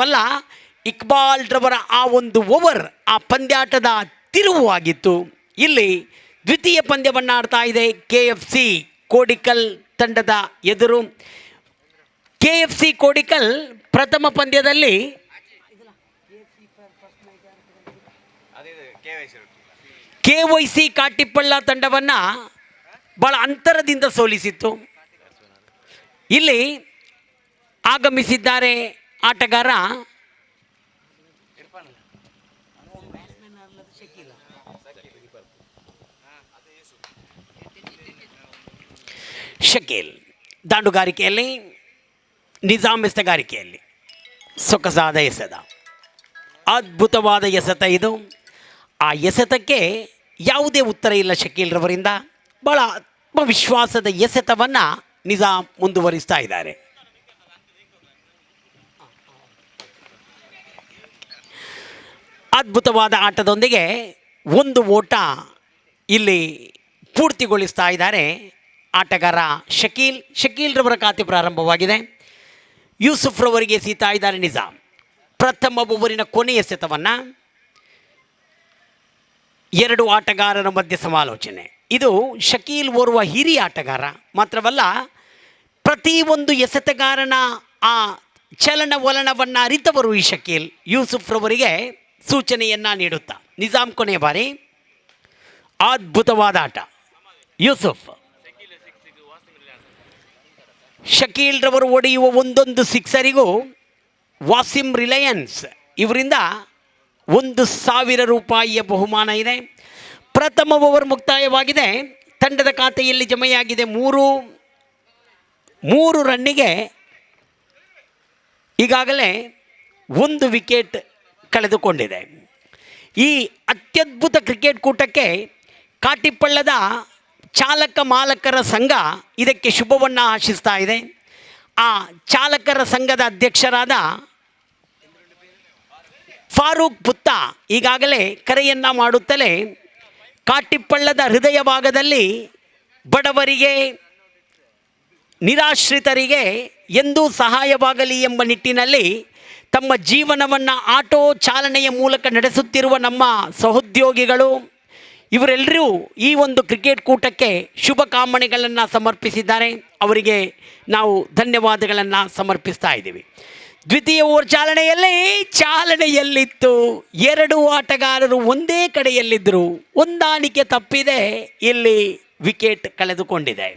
ವಲ್ಲ ಇಕ್ಬಾಲ್ರವರ ಆ ಒಂದು ಓವರ್ ಆ ಪಂದ್ಯಾಟದ ತಿರುವು ಆಗಿತ್ತು. ಇಲ್ಲಿ ದ್ವಿತೀಯ ಪಂದ್ಯವನ್ನು ಆಡ್ತಾ ಇದೆ KFC ಕೋಡಿಕಲ್ ತಂಡದ ಎದುರು. KFC ಕೋಡಿಕಲ್ ಪ್ರಥಮ ಪಂದ್ಯದಲ್ಲಿ KYC ಕಾಟಿಪ್ಪಳ್ಳ ತಂಡವನ್ನು ಬಹಳ ಅಂತರದಿಂದ ಸೋಲಿಸಿತ್ತು. ಇಲ್ಲಿ ಆಗಮಿಸಿದ್ದಾರೆ ಆಟಗಾರ ಶಕೀಲ್. ದಾಂಡುಗಾರಿಕೆಯಲ್ಲಿ ನಿಜಾಮ್ ಎಸೆತಗಾರಿಕೆಯಲ್ಲಿ ಸೊಗಸಾದ ಎಸೆತ, ಅದ್ಭುತವಾದ ಎಸೆತ ಇದು. ಆ ಎಸೆತಕ್ಕೆ ಯಾವುದೇ ಉತ್ತರ ಇಲ್ಲ ಶಕೀಲ್ರವರಿಂದ. ಭಾಳ ಆತ್ಮವಿಶ್ವಾಸದ ಎಸೆತವನ್ನು ನಿಜಾಮ್ ಮುಂದುವರಿಸ್ತಾ ಇದ್ದಾರೆ. ಅದ್ಭುತವಾದ ಆಟದೊಂದಿಗೆ ಒಂದು ಓಟ ಇಲ್ಲಿ ಪೂರ್ತಿಗೊಳಿಸ್ತಾ ಇದ್ದಾರೆ ಆಟಗಾರ ಶಕೀಲ್ರವರ ಖಾತೆ ಪ್ರಾರಂಭವಾಗಿದೆ. ಯೂಸುಫ್ರವರಿಗೆ ಎಸೀತಾ ಇದ್ದಾರೆ ನಿಜಾಮ್. ಪ್ರಥಮ ಓವರಿನ ಕೊನೆಯ ಎಸೆತವನ್ನು ಎರಡು ಆಟಗಾರರ ಮಧ್ಯೆ ಸಮಾಲೋಚನೆ. ಇದು ಶಕೀಲ್ ಓರ್ವ ಹಿರಿಯ ಆಟಗಾರ ಮಾತ್ರವಲ್ಲ, ಪ್ರತಿಯೊಂದು ಎಸೆತಗಾರನ ಆ ಚಲನವಲನವನ್ನು ಅರಿತವರು ಈ ಶಕೀಲ್. ಯೂಸುಫ್ರವರಿಗೆ ಸೂಚನೆಯನ್ನು ನೀಡುತ್ತಾ ನಿಜಾಮ್ ಕೊನೆಯ ಬಾರಿ. ಅದ್ಭುತವಾದ ಆಟ ಯೂಸುಫ್. ಶಕೀಲ್ರವರು ಹೊಡೆಯುವ ಒಂದೊಂದು ಸಿಕ್ಸರಿಗೂ ವಾಸಿಮ್ ರಿಲಯನ್ಸ್ ಇವರಿಂದ 1,000 ರೂಪಾಯಿಯ ಬಹುಮಾನ ಇದೆ. ಪ್ರಥಮ ಓವರ್ ಮುಕ್ತಾಯವಾಗಿದೆ. ತಂಡದ ಖಾತೆಯಲ್ಲಿ ಜಮೆಯಾಗಿದೆ 3 ರನ್ನಿಗೆ ಈಗಾಗಲೇ 1 ವಿಕೆಟ್ ಕಳೆದುಕೊಂಡಿದೆ. ಈ ಅತ್ಯದ್ಭುತ ಕ್ರಿಕೆಟ್ ಕೂಟಕ್ಕೆ ಕಾಟಿಪ್ಪಳ್ಳದ ಚಾಲಕ ಮಾಲಕರ ಸಂಘ ಇದಕ್ಕೆ ಶುಭವನ್ನು ಆಶಿಸ್ತಾ ಇದೆ. ಆ ಚಾಲಕರ ಸಂಘದ ಅಧ್ಯಕ್ಷರಾದ ಫಾರೂಕ್ ಪುತ್ತ ಈಗಾಗಲೇ ಕರೆಯನ್ನು ಮಾಡುತ್ತಲೇ ಕಾಟಿಪ್ಪಳ್ಳದ ಹೃದಯ ಭಾಗದಲ್ಲಿ ಬಡವರಿಗೆ, ನಿರಾಶ್ರಿತರಿಗೆ ಎಂದೂ ಸಹಾಯವಾಗಲಿ ಎಂಬ ನಿಟ್ಟಿನಲ್ಲಿ ತಮ್ಮ ಜೀವನವನ್ನು ಆಟೋ ಚಾಲನೆಯ ಮೂಲಕ ನಡೆಸುತ್ತಿರುವ ನಮ್ಮ ಸಹೋದ್ಯೋಗಿಗಳು ಇವರೆಲ್ಲರೂ ಈ ಒಂದು ಕ್ರಿಕೆಟ್ ಕೂಟಕ್ಕೆ ಶುಭ ಕಾಮನೆಗಳನ್ನು ಸಮರ್ಪಿಸಿದ್ದಾರೆ. ಅವರಿಗೆ ನಾವು ಧನ್ಯವಾದಗಳನ್ನು ಸಮರ್ಪಿಸ್ತಾ ಇದ್ದೀವಿ. ದ್ವಿತೀಯ ಓವರ್ ಚಾಲನೆಯಲ್ಲಿತ್ತು. 2 ಆಟಗಾರರು ಒಂದೇ ಕಡೆಯಲ್ಲಿದ್ದರು. ಹೊಂದಾಣಿಕೆ ತಪ್ಪಿದೆ. ಇಲ್ಲಿ ವಿಕೆಟ್ ಕಳೆದುಕೊಂಡಿದೆ.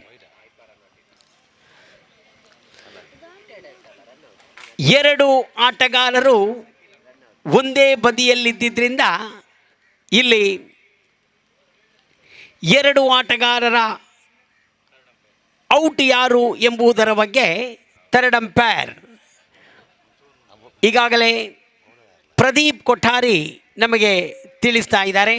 2 ಆಟಗಾರರು ಒಂದೇ ಬದಿಯಲ್ಲಿದ್ದರಿಂದ ಇಲ್ಲಿ 2 ಆಟಗಾರರ ಔಟ್ ಯಾರು ಎಂಬುದರ ಬಗ್ಗೆ ಥರ್ಡ್ ಅಂಪೈರ್ ಈಗಾಗಲೇ ಪ್ರದೀಪ್ ಕೊಠಾರಿ ನಮಗೆ ತಿಳಿಸ್ತಾ ಇದ್ದಾರೆ.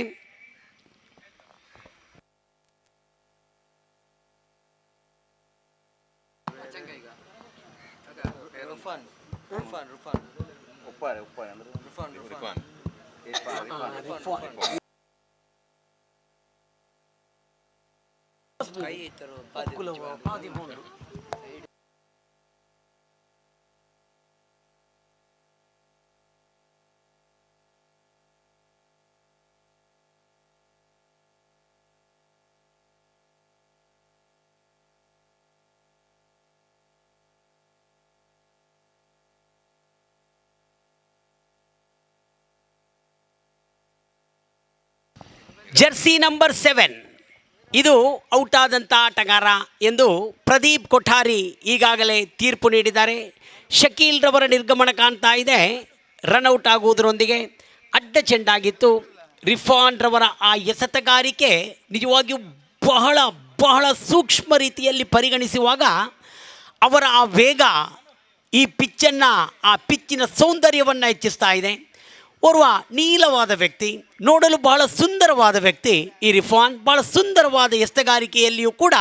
ಜರ್ಸಿ ನಂಬರ್ 7 ಇದು ಔಟ್ ಆದಂಥ ಆಟಗಾರ ಎಂದು ಪ್ರದೀಪ್ ಕೊಠಾರಿ ಈಗಾಗಲೇ ತೀರ್ಪು ನೀಡಿದ್ದಾರೆ. ಶಕೀಲ್ರವರ ನಿರ್ಗಮನ ಕಾಣ್ತಾ ಇದೆ. ರನ್ಔಟ್ ಆಗುವುದರೊಂದಿಗೆ ಅಡ್ಡ ಚೆಂಡಾಗಿತ್ತು. ರಿಫಾನ್ರವರ ಆ ಎಸೆತಗಾರಿಕೆ ನಿಜವಾಗಿಯೂ ಬಹಳ ಬಹಳ ಸೂಕ್ಷ್ಮ ರೀತಿಯಲ್ಲಿ ಪರಿಗಣಿಸುವಾಗ ಅವರ ಆ ವೇಗ ಈ ಪಿಚ್ಚಿನ ಸೌಂದರ್ಯವನ್ನು ಹೆಚ್ಚಿಸ್ತಾ ಇದೆ. ಓರ್ವ ನೀಲವಾದ ವ್ಯಕ್ತಿ, ನೋಡಲು ಬಹಳ ಸುಂದರವಾದ ವ್ಯಕ್ತಿ ಈ ರಿಫಾನ್. ಬಹಳ ಸುಂದರವಾದ ಎಸೆತಗಾರಿಕೆಯಲ್ಲಿಯೂ ಕೂಡ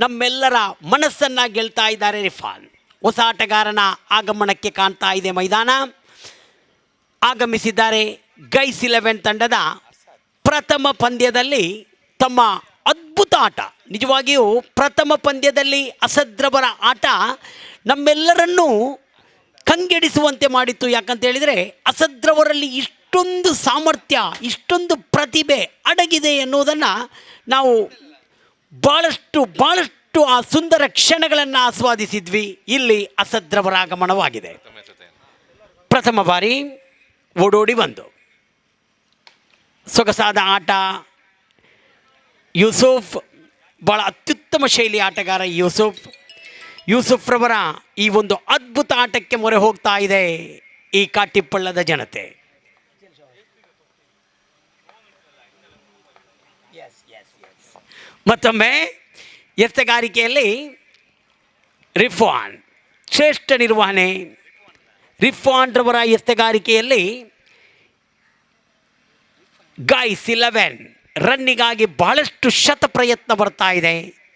ನಮ್ಮೆಲ್ಲರ ಮನಸ್ಸನ್ನು ಗೆಲ್ತಾ ಇದ್ದಾರೆ ರಿಫಾನ್. ಹೊಸ ಆಟಗಾರನ ಆಗಮನಕ್ಕೆ ಕಾಣ್ತಾ ಇದೆ ಮೈದಾನ. ಆಗಮಿಸಿದ್ದಾರೆ ಗೈಸ್ 11 ತಂಡದ ಪ್ರಥಮ ಪಂದ್ಯದಲ್ಲಿ ತಮ್ಮ ಅದ್ಭುತ ಆಟ. ನಿಜವಾಗಿಯೂ ಪ್ರಥಮ ಪಂದ್ಯದಲ್ಲಿ ಅಸದ್ರವರ ಆಟ ನಮ್ಮೆಲ್ಲರನ್ನೂ ಕಂಗೆಡಿಸುವಂತೆ ಮಾಡಿತ್ತು. ಯಾಕಂತ ಹೇಳಿದರೆ ಅಸದ್ರವರಲ್ಲಿ ಇಷ್ಟೊಂದು ಸಾಮರ್ಥ್ಯ, ಇಷ್ಟೊಂದು ಪ್ರತಿಭೆ ಅಡಗಿದೆ ಎನ್ನುವುದನ್ನು ನಾವು ಭಾಳಷ್ಟು ಆ ಸುಂದರ ಕ್ಷಣಗಳನ್ನು ಆಸ್ವಾದಿಸಿದ್ವಿ. ಇಲ್ಲಿ ಅಸದ್ರವರ ಆಗಮನವಾಗಿದೆ. ಪ್ರಥಮ ಬಾರಿ ಓಡೋಡಿ ಬಂದು ಸೊಗಸಾದ ಆಟ. ಯೂಸುಫ್ ಭಾಳ ಅತ್ಯುತ್ತಮ ಶೈಲಿ ಆಟಗಾರ. ಯೂಸುಫ್ರವರ ಈ ಒಂದು ಅದ್ಭುತ ಆಟಕ್ಕೆ ಮೊರೆ ಹೋಗ್ತಾ ಇದೆ ಈ ಕಾಟಿಪ್ಪಳ್ಳದ ಜನತೆ. ಮತ್ತೊಮ್ಮೆ ಎಸೆಗಾರಿಕೆಯಲ್ಲಿ ರಿಫ್ವಾನ್ ಶ್ರೇಷ್ಠ ನಿರ್ವಹಣೆ. ರಿಫ್ವಾನ್ರವರ ಎಸೆಗಾರಿಕೆಯಲ್ಲಿ ಗೈಸ್ 11 ರನ್ನಿಗಾಗಿ ಬಹಳಷ್ಟು ಶತ ಪ್ರಯತ್ನ ಬರ್ತಾ ಇದೆ.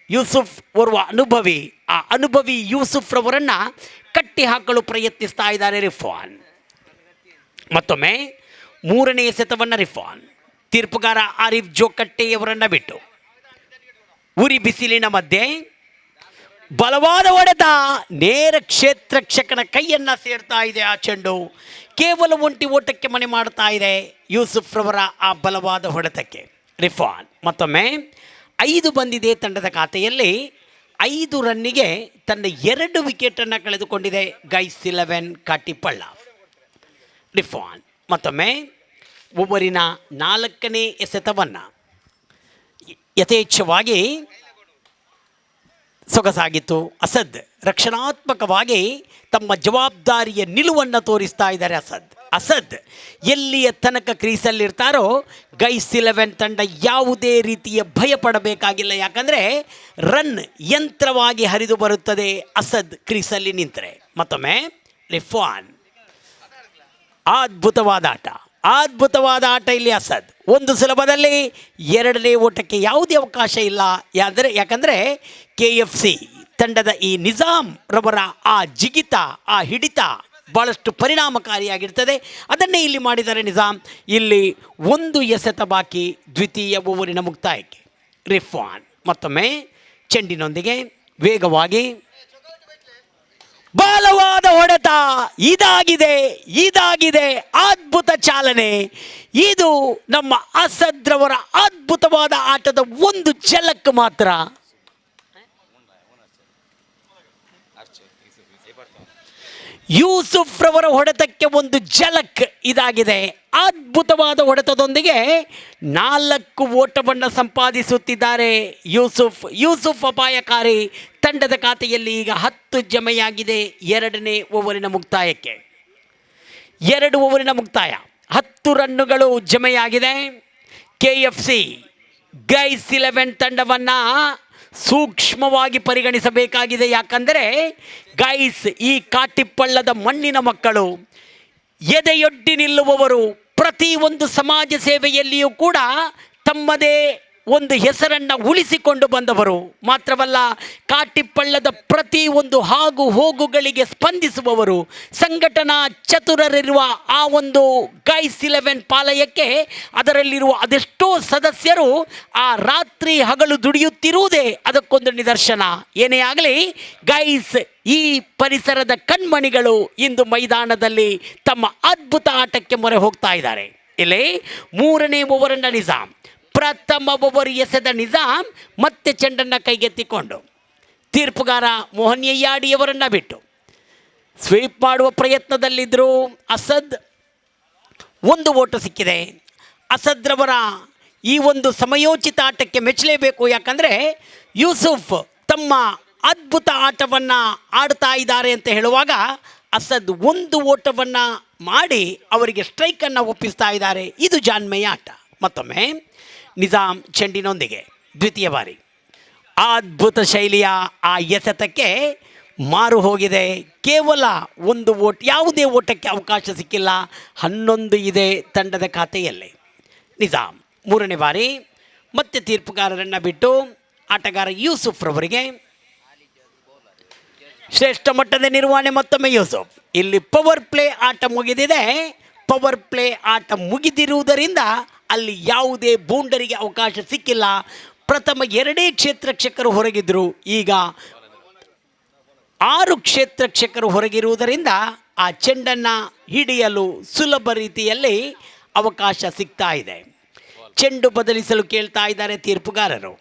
ಯೂಸುಫ್ ಓರ್ವ ಅನುಭವಿ. ಆ ಅನುಭವಿ ಯೂಸುಫ್ರವರನ್ನು ಕಟ್ಟಿ ಹಾಕಲು ಪ್ರಯತ್ನಿಸ್ತಾ ಇದ್ದಾರೆ ರಿಫ್ವಾನ್. ಮತ್ತೊಮ್ಮೆ ಮೂರನೇ ಎಸೆತವನ್ನು ರಿಫ್ವಾನ್. ತೀರ್ಪುಗಾರ ಆರಿಫ್ ಜೋಕಟ್ಟೆಯವರನ್ನು ಬಿಟ್ಟು ಉರಿ ಬಿಸಿಲಿನ ಮಧ್ಯೆ ಬಲವಾದ ಹೊಡೆತ. ನೇರ ಕ್ಷೇತ್ರಕ್ಷಕನ ಕೈಯನ್ನು ಸೇರ್ತಾ ಇದೆ ಆ ಚೆಂಡು. ಕೇವಲ ಒಂಟಿ ಓಟಕ್ಕೆ ಮನೆ ಮಾಡ್ತಾ ಇದೆ ಯೂಸುಫ್ರವರ ಆ ಬಲವಾದ ಹೊಡೆತಕ್ಕೆ ರಿಫ್ವಾನ್. ಮತ್ತೊಮ್ಮೆ 5 ಬಂದಿದೆ ತಂಡದ ಖಾತೆಯಲ್ಲಿ. 5 ರನ್ನಿಗೆ ತನ್ನ 2 ವಿಕೆಟನ್ನು ಕಳೆದುಕೊಂಡಿದೆ ಗೈಸ್ 11 ಕಾಟಿಪ್ಪಳ್ಳ. ರಿಫ್ವಾನ್ ಮತ್ತೊಮ್ಮೆ ಓವರಿನ 4ನೇ ಎಸೆತವನ್ನು ಯಥೇಚ್ಛವಾಗಿ ಸೊಗಸಾಗಿತ್ತು. ಅಸದ್ ರಕ್ಷಣಾತ್ಮಕವಾಗಿ ತಮ್ಮ ಜವಾಬ್ದಾರಿಯ ನಿಲುವನ್ನು ತೋರಿಸ್ತಾ ಇದ್ದಾರೆ. ಅಸದ್ ಎಲ್ಲಿಯ ತನಕ ಕ್ರೀಸಲ್ಲಿರ್ತಾರೋ ಗೈಸ್ 11 ತಂಡ ಯಾವುದೇ ರೀತಿಯ ಭಯ ಪಡಬೇಕಾಗಿಲ್ಲ. ಯಾಕಂದರೆ ರನ್ ಯಂತ್ರವಾಗಿ ಹರಿದು ಬರುತ್ತದೆ ಅಸದ್ ಕ್ರೀಸಲ್ಲಿ ನಿಂತರೆ. ಮತ್ತೊಮ್ಮೆ ರಿಫ್ವಾನ್ ಅದ್ಭುತವಾದ ಆಟ ಇಲ್ಲಿ ಅಸದ್. ಒಂದು ಸುಲಭದಲ್ಲಿ 2ನೇ ಓಟಕ್ಕೆ ಯಾವುದೇ ಅವಕಾಶ ಇಲ್ಲ. ಯಾಕಂದರೆ KFC ತಂಡದ ಈ ನಿಜಾಮ್ ರವರ ಆ ಜಿಗಿತ, ಆ ಹಿಡಿತ ಭಾಳಷ್ಟು ಪರಿಣಾಮಕಾರಿಯಾಗಿರ್ತದೆ. ಅದನ್ನೇ ಇಲ್ಲಿ ಮಾಡಿದ್ದಾರೆ ನಿಜಾಮ್. ಇಲ್ಲಿ 1 ಎಸೆತ ಬಾಕಿ ದ್ವಿತೀಯ ಓವರಿನ ಮುಕ್ತಾಯಕ್ಕೆ. ರಿಫ್ವಾನ್ ಮತ್ತೊಮ್ಮೆ ಚೆಂಡಿನೊಂದಿಗೆ ವೇಗವಾಗಿ ಬಲವಾದ ಹೊಡೆತ. ಇದಾಗಿದೆ ಅದ್ಭುತ ಚಾಲನೆ. ಇದು ನಮ್ಮ ಅಸದ್ರವರ ಅದ್ಭುತವಾದ ಆಟದ ಒಂದು ಝಲಕ್ ಮಾತ್ರ. ಯೂಸುಫ್ರವರ ಹೊಡೆತಕ್ಕೆ ಒಂದು ಝಲಕ್ ಇದಾಗಿದೆ. ಅದ್ಭುತವಾದ ಹೊಡೆತದೊಂದಿಗೆ 4 ಓಟವನ್ನು ಸಂಪಾದಿಸುತ್ತಿದ್ದಾರೆ ಯೂಸುಫ್ ಅಪಾಯಕಾರಿ. ತಂಡದ ಖಾತೆಯಲ್ಲಿ ಈಗ 10 ಜಮೆಯಾಗಿದೆ 2ನೇ ಓವರಿನ ಮುಕ್ತಾಯಕ್ಕೆ. 2 ಓವರಿನ ಮುಕ್ತಾಯ 10 ರನ್ನುಗಳು ಜಮೆಯಾಗಿದೆ. KFC ಗೈಸ್ 11 ತಂಡವನ್ನು ಸೂಕ್ಷ್ಮವಾಗಿ ಪರಿಗಣಿಸಬೇಕಾಗಿದೆ. ಯಾಕಂದರೆ ಗೈಸ್ ಈ ಕಾಟಿಪ್ಪಳ್ಳದ ಮಣ್ಣಿನ ಮಕ್ಕಳು, ಎದೆಯೊಡ್ಡಿ ನಿಲ್ಲುವವರು, ಪ್ರತಿಯೊಂದು ಸಮಾಜ ಸೇವೆಯಲ್ಲಿಯೂ ಕೂಡ ತಮ್ಮದೇ ಒಂದು ಹೆಸರನ್ನು ಉಳಿಸಿಕೊಂಡು ಬಂದವರು. ಮಾತ್ರವಲ್ಲ, ಕಾಟಿಪ್ಪಳ್ಳದ ಪ್ರತಿಯೊಂದು ಹಾಗು ಹೋಗುಗಳಿಗೆ ಸ್ಪಂದಿಸುವವರು. ಸಂಘಟನಾ ಚತುರರಿರುವ ಆ ಒಂದು ಗೈಸ್ 11 ಪಾಲಯಕ್ಕೆ ಅದರಲ್ಲಿರುವ ಅದೆಷ್ಟೋ ಸದಸ್ಯರು ಆ ರಾತ್ರಿ ಹಗಲು ದುಡಿಯುತ್ತಿರುವುದೇ ಅದಕ್ಕೊಂದು ನಿದರ್ಶನ. ಏನೇ ಆಗಲಿ ಗೈಸ್ ಈ ಪರಿಸರದ ಕಣ್ಮಣಿಗಳು ಇಂದು ಮೈದಾನದಲ್ಲಿ ತಮ್ಮ ಅದ್ಭುತ ಆಟಕ್ಕೆ ಮೊರೆ ಹೋಗ್ತಾ ಇದ್ದಾರೆ. ಇಲ್ಲಿ 3ನೇ ಓವರನ್ನು ನಿಜಾಮ್. ಪ್ರಥಮ ಓವರ್ ಎಸೆದ ನಿಜಾಮ್ ಮತ್ತೆ ಚೆಂಡನ್ನು ಕೈಗೆತ್ತಿಕೊಂಡು ತೀರ್ಪುಗಾರ ಮೋಹನ್ ಯಯ್ಯಾಡಿಯವರನ್ನು ಬಿಟ್ಟು ಸ್ವೀಪ್ ಮಾಡುವ ಪ್ರಯತ್ನದಲ್ಲಿದ್ದರು ಅಸದ್. 1 ಓಟು ಸಿಕ್ಕಿದೆ. ಅಸದ್ರವರ ಈ ಒಂದು ಸಮಯೋಚಿತ ಆಟಕ್ಕೆ ಮೆಚ್ಚಲೇಬೇಕು. ಯಾಕಂದರೆ ಯೂಸುಫ್ ತಮ್ಮ ಅದ್ಭುತ ಆಟವನ್ನು ಆಡ್ತಾ ಇದ್ದಾರೆ ಅಂತ ಹೇಳುವಾಗ ಅಸದ್ 1 ಓಟವನ್ನು ಮಾಡಿ ಅವರಿಗೆ ಸ್ಟ್ರೈಕನ್ನು ಒಪ್ಪಿಸ್ತಾ ಇದ್ದಾರೆ. ಇದು ಜಾಣ್ಮೆಯ ಆಟ. ಮತ್ತೊಮ್ಮೆ ನಿಜಾಮ್ ಚೆಂಡಿನೊಂದಿಗೆ ದ್ವಿತೀಯ ಬಾರಿ ಅದ್ಭುತ ಶೈಲಿಯ ಆ ಎಸೆತಕ್ಕೆ ಮಾರು ಹೋಗಿದೆ. ಕೇವಲ 1 ಓಟ್, ಯಾವುದೇ ಓಟಕ್ಕೆ ಅವಕಾಶ ಸಿಕ್ಕಿಲ್ಲ. 11 ಇದೆ ತಂಡದ ಖಾತೆಯಲ್ಲಿ. ನಿಜಾಮ್ 3ನೇ ಬಾರಿ ಮತ್ತೆ ತೀರ್ಪುಗಾರರನ್ನು ಬಿಟ್ಟು ಆಟಗಾರ ಯೂಸುಫ್ರವರಿಗೆ ಶ್ರೇಷ್ಠ ಮಟ್ಟದ ನಿರ್ವಹಣೆ. ಮತ್ತೊಮ್ಮೆ ಯೂಸುಫ್. ಇಲ್ಲಿ ಪವರ್ ಪ್ಲೇ ಆಟ ಮುಗಿದಿದೆ. ಪವರ್ ಪ್ಲೇ ಆಟ ಮುಗಿದಿರುವುದರಿಂದ ಅಲ್ಲಿ ಯಾವುದೇ ಬೌಂಡರಿಗೆ ಅವಕಾಶ ಸಿಕ್ಕಿಲ್ಲ. ಪ್ರಥಮ 2 ಕ್ಷೇತ್ರಕ್ಷಕರು ಹೊರಗಿದ್ದರು. ಈಗ 6 ಕ್ಷೇತ್ರಕ್ಷಕರು ಹೊರಗಿರುವುದರಿಂದ ಆ ಚೆಂಡನ್ನು ಹಿಡಿಯಲು ಸುಲಭ ರೀತಿಯಲ್ಲಿ ಅವಕಾಶ ಸಿಗ್ತಾ ಇದೆ. ಚೆಂಡು ಬದಲಿಸಲು ಕೇಳ್ತಾ ಇದ್ದಾರೆ ತೀರ್ಪುಗಾರರು.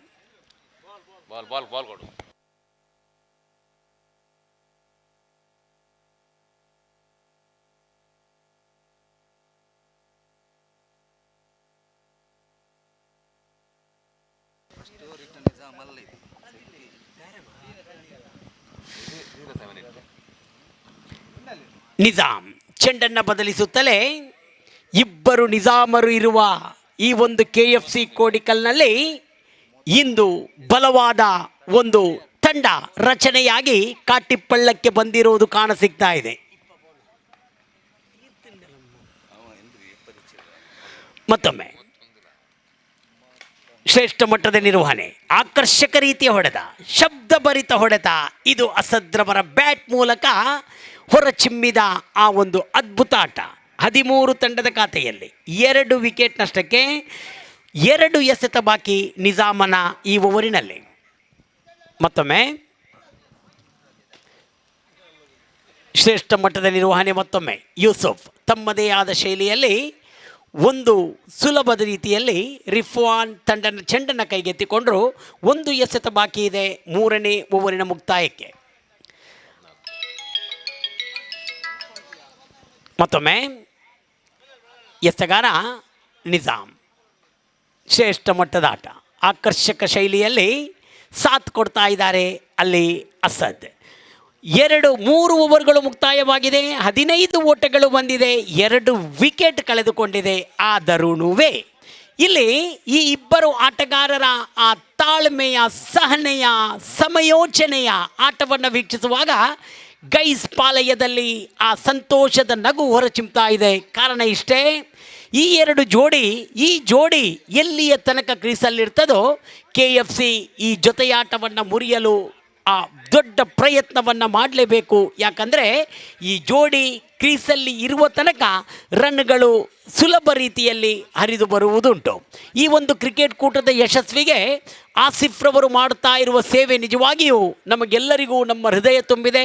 ನಿಜಾಮ್ ಚೆಂಡನ್ನು ಬದಲಿಸುತ್ತಲೇ ಇಬ್ಬರು ನಿಜಾಮರು ಇರುವ ಈ ಒಂದು KFC ಕೋಡಿಕಲ್ನಲ್ಲಿ ಇಂದು ಬಲವಾದ ಒಂದು ತಂಡ ರಚನೆಯಾಗಿ ಕಾಟಿಪಳ್ಳಕ್ಕೆ ಬಂದಿರುವುದು ಕಾಣಸಿಗ್ತಾ ಇದೆ. ಮತ್ತೊಮ್ಮೆ ಶ್ರೇಷ್ಠ ಮಟ್ಟದ ನಿರ್ವಹಣೆ, ಆಕರ್ಷಕ ರೀತಿಯ ಹೊಡೆತ, ಶಬ್ದಭರಿತ ಹೊಡೆತ. ಇದು ಅಸದ್ರವರ ಬ್ಯಾಟ್ ಮೂಲಕ ಹೊರಚಿಮ್ಮಿದ ಆ ಒಂದು ಅದ್ಭುತ ಆಟ. 13 ತಂಡದ ಖಾತೆಯಲ್ಲಿ 2 ವಿಕೆಟ್ ನಷ್ಟಕ್ಕೆ 2 ಎಸೆತ ಬಾಕಿ ನಿಜಾಮನ ಈ ಓವರಿನಲ್ಲಿ. ಮತ್ತೊಮ್ಮೆ ಶ್ರೇಷ್ಠ ಮಟ್ಟದ ನಿರ್ವಹಣೆ. ಮತ್ತೊಮ್ಮೆ ಯೂಸುಫ್ ತಮ್ಮದೇ ಆದ ಶೈಲಿಯಲ್ಲಿ ಒಂದು ಸುಲಭದ ರೀತಿಯಲ್ಲಿ ರಿಫ್ವಾನ್ ಚೆಂಡನ್ನು ಕೈಗೆತ್ತಿಕೊಂಡರು. 1 ಎಸೆತ ಬಾಕಿ ಇದೆ 3ನೇ ಓವರಿನ ಮುಕ್ತಾಯಕ್ಕೆ. ಮತ್ತೊಮ್ಮೆ ಎಸೆಗಾರ ನಿಜಾಮ್. ಶ್ರೇಷ್ಠ ಮಟ್ಟದ ಆಟ, ಆಕರ್ಷಕ ಶೈಲಿಯಲ್ಲಿ ಸಾಥ್ ಕೊಡ್ತಾ ಇದ್ದಾರೆ ಅಲ್ಲಿ ಅಸದ್. 3 ಓವರ್ಗಳು ಮುಕ್ತಾಯವಾಗಿದೆ, 15 ಓಟಗಳು ಬಂದಿದೆ, 2 ವಿಕೆಟ್ ಕಳೆದುಕೊಂಡಿದೆ. ಆದರೂ ಇಲ್ಲಿ ಈ ಇಬ್ಬರು ಆಟಗಾರರ ಆ ತಾಳ್ಮೆಯ, ಸಹನೆಯ, ಸಮಯೋಚನೆಯ ಆಟವನ್ನು ವೀಕ್ಷಿಸುವಾಗ ಗೈಸ್ ಪಾಲಯದಲ್ಲಿ ಆ ಸಂತೋಷದ ನಗು ಹೊರಚಿಮ್ತಾ ಇದೆ. ಕಾರಣ ಇಷ್ಟೇ, ಈ ಜೋಡಿ ಎಲ್ಲಿಯ ತನಕ ಕ್ರೀಸಲ್ಲಿರ್ತದೋ KFC ಈ ಜೊತೆಯಾಟವನ್ನು ಮುರಿಯಲು ಆ ದೊಡ್ಡ ಪ್ರಯತ್ನವನ್ನು ಮಾಡಲೇಬೇಕು. ಯಾಕಂದರೆ ಈ ಜೋಡಿ ಕ್ರೀಸಲ್ಲಿ ಇರುವ ತನಕ ರನ್ಗಳು ಸುಲಭ ರೀತಿಯಲ್ಲಿ ಹರಿದು ಬರುವುದುಂಟು. ಈ ಒಂದು ಕ್ರಿಕೆಟ್ ಕೂಟದ ಯಶಸ್ವಿಗೆ ಆಸಿಫ್ರವರು ಮಾಡುತ್ತಾ ಇರುವ ಸೇವೆ ನಿಜವಾಗಿಯೂ ನಮಗೆಲ್ಲರಿಗೂ ನಮ್ಮ ಹೃದಯ ತುಂಬಿದೆ.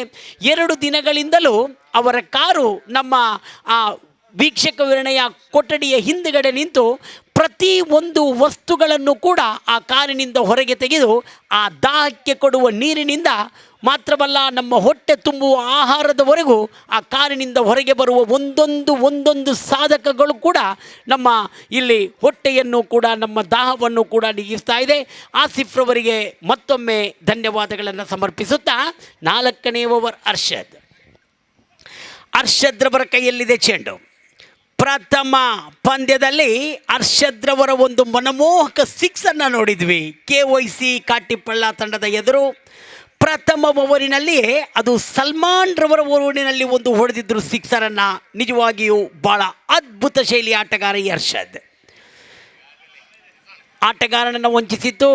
2 ದಿನಗಳಿಂದಲೂ ಅವರ ಕಾರು ನಮ್ಮ ಆ ವೀಕ್ಷಕ ವಿವರಣೆಯ ಕೊಠಡಿಯ ಹಿಂದುಗಡೆ ನಿಂತು ಪ್ರತಿ ಒಂದು ವಸ್ತುಗಳನ್ನು ಕೂಡ ಆ ಕಾರಿನಿಂದ ಹೊರಗೆ ತೆಗೆದು ಆ ದಾಹಕ್ಕೆ ಕೊಡುವ ನೀರಿನಿಂದ ಮಾತ್ರವಲ್ಲ, ನಮ್ಮ ಹೊಟ್ಟೆ ತುಂಬುವ ಆಹಾರದವರೆಗೂ ಆ ಕಾರಿನಿಂದ ಹೊರಗೆ ಬರುವ ಒಂದೊಂದು ಸಾಧಕಗಳು ಕೂಡ ನಮ್ಮ ಇಲ್ಲಿ ಹೊಟ್ಟೆಯನ್ನು ಕೂಡ ನಮ್ಮ ದಾಹವನ್ನು ಕೂಡ ನೀಗಿಸ್ತಾ ಇದೆ. ಆಸಿಫ್ರವರಿಗೆ ಮತ್ತೊಮ್ಮೆ ಧನ್ಯವಾದಗಳನ್ನು ಸಮರ್ಪಿಸುತ್ತಾ 4ನೇ ಓವರ್ ಅರ್ಷದ್ರವರ ಕೈಯಲ್ಲಿದೆ ಚೆಂಡು. ಪ್ರಥಮ ಪಂದ್ಯದಲ್ಲಿ ಅರ್ಷದ್ರವರ ಒಂದು ಮನಮೋಹಕ 6 ನೋಡಿದ್ವಿ KYC ಕಾಟಿಪಳ್ಳ ತಂಡದ ಎದುರು. ಪ್ರಥಮ ಓವರಿನಲ್ಲಿಯೇ ಅದು ಸಲ್ಮಾನ್ ರವರ ಓವರಿನಲ್ಲಿ ಒಂದು ಹೊಡೆದಿದ್ದರು 6 ನಿಜವಾಗಿಯೂ ಭಾಳ ಅದ್ಭುತ ಶೈಲಿ ಆಟಗಾರ ಈ ಅರ್ಷದ್. ಆಟಗಾರನನ್ನು ವಂಚಿಸಿದ್ದು,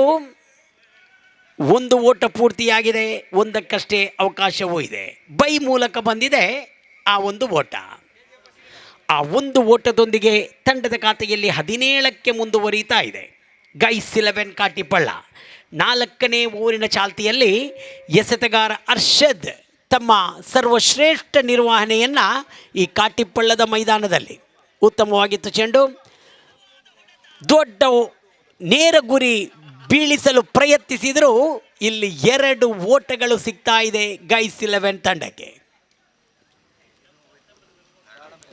1 ಓಟ ಪೂರ್ತಿಯಾಗಿದೆ, 1ಕ್ಕಷ್ಟೇ ಅವಕಾಶವೂ ಇದೆ. ಬೈ ಮೂಲಕ ಬಂದಿದೆ ಆ ಒಂದು ಓಟ. ಆ 1 ಓಟದೊಂದಿಗೆ ತಂಡದ ಖಾತೆಯಲ್ಲಿ 17ಕ್ಕೆ ಮುಂದುವರಿಯುತ್ತಾ ಇದೆ ಗೈಸ್ 11 ಕಾಟಿಪಳ್ಳ. 4ನೇ ಓವರಿನ ಚಾಲ್ತಿಯಲ್ಲಿ ಎಸೆತಗಾರ ಅರ್ಷದ್ ತಮ್ಮ ಸರ್ವಶ್ರೇಷ್ಠ ನಿರ್ವಹಣೆಯನ್ನು ಈ ಕಾಟಿಪಳ್ಳದ ಮೈದಾನದಲ್ಲಿ ಉತ್ತಮವಾಗಿತ್ತು. ಚೆಂಡು ದೊಡ್ಡ ನೇರ ಗುರಿ ಬೀಳಿಸಲು ಪ್ರಯತ್ನಿಸಿದರೂ ಇಲ್ಲಿ 2 ಓಟಗಳು ಸಿಗ್ತಾ ಇದೆ ಗೈಸ್ 11 ತಂಡಕ್ಕೆ.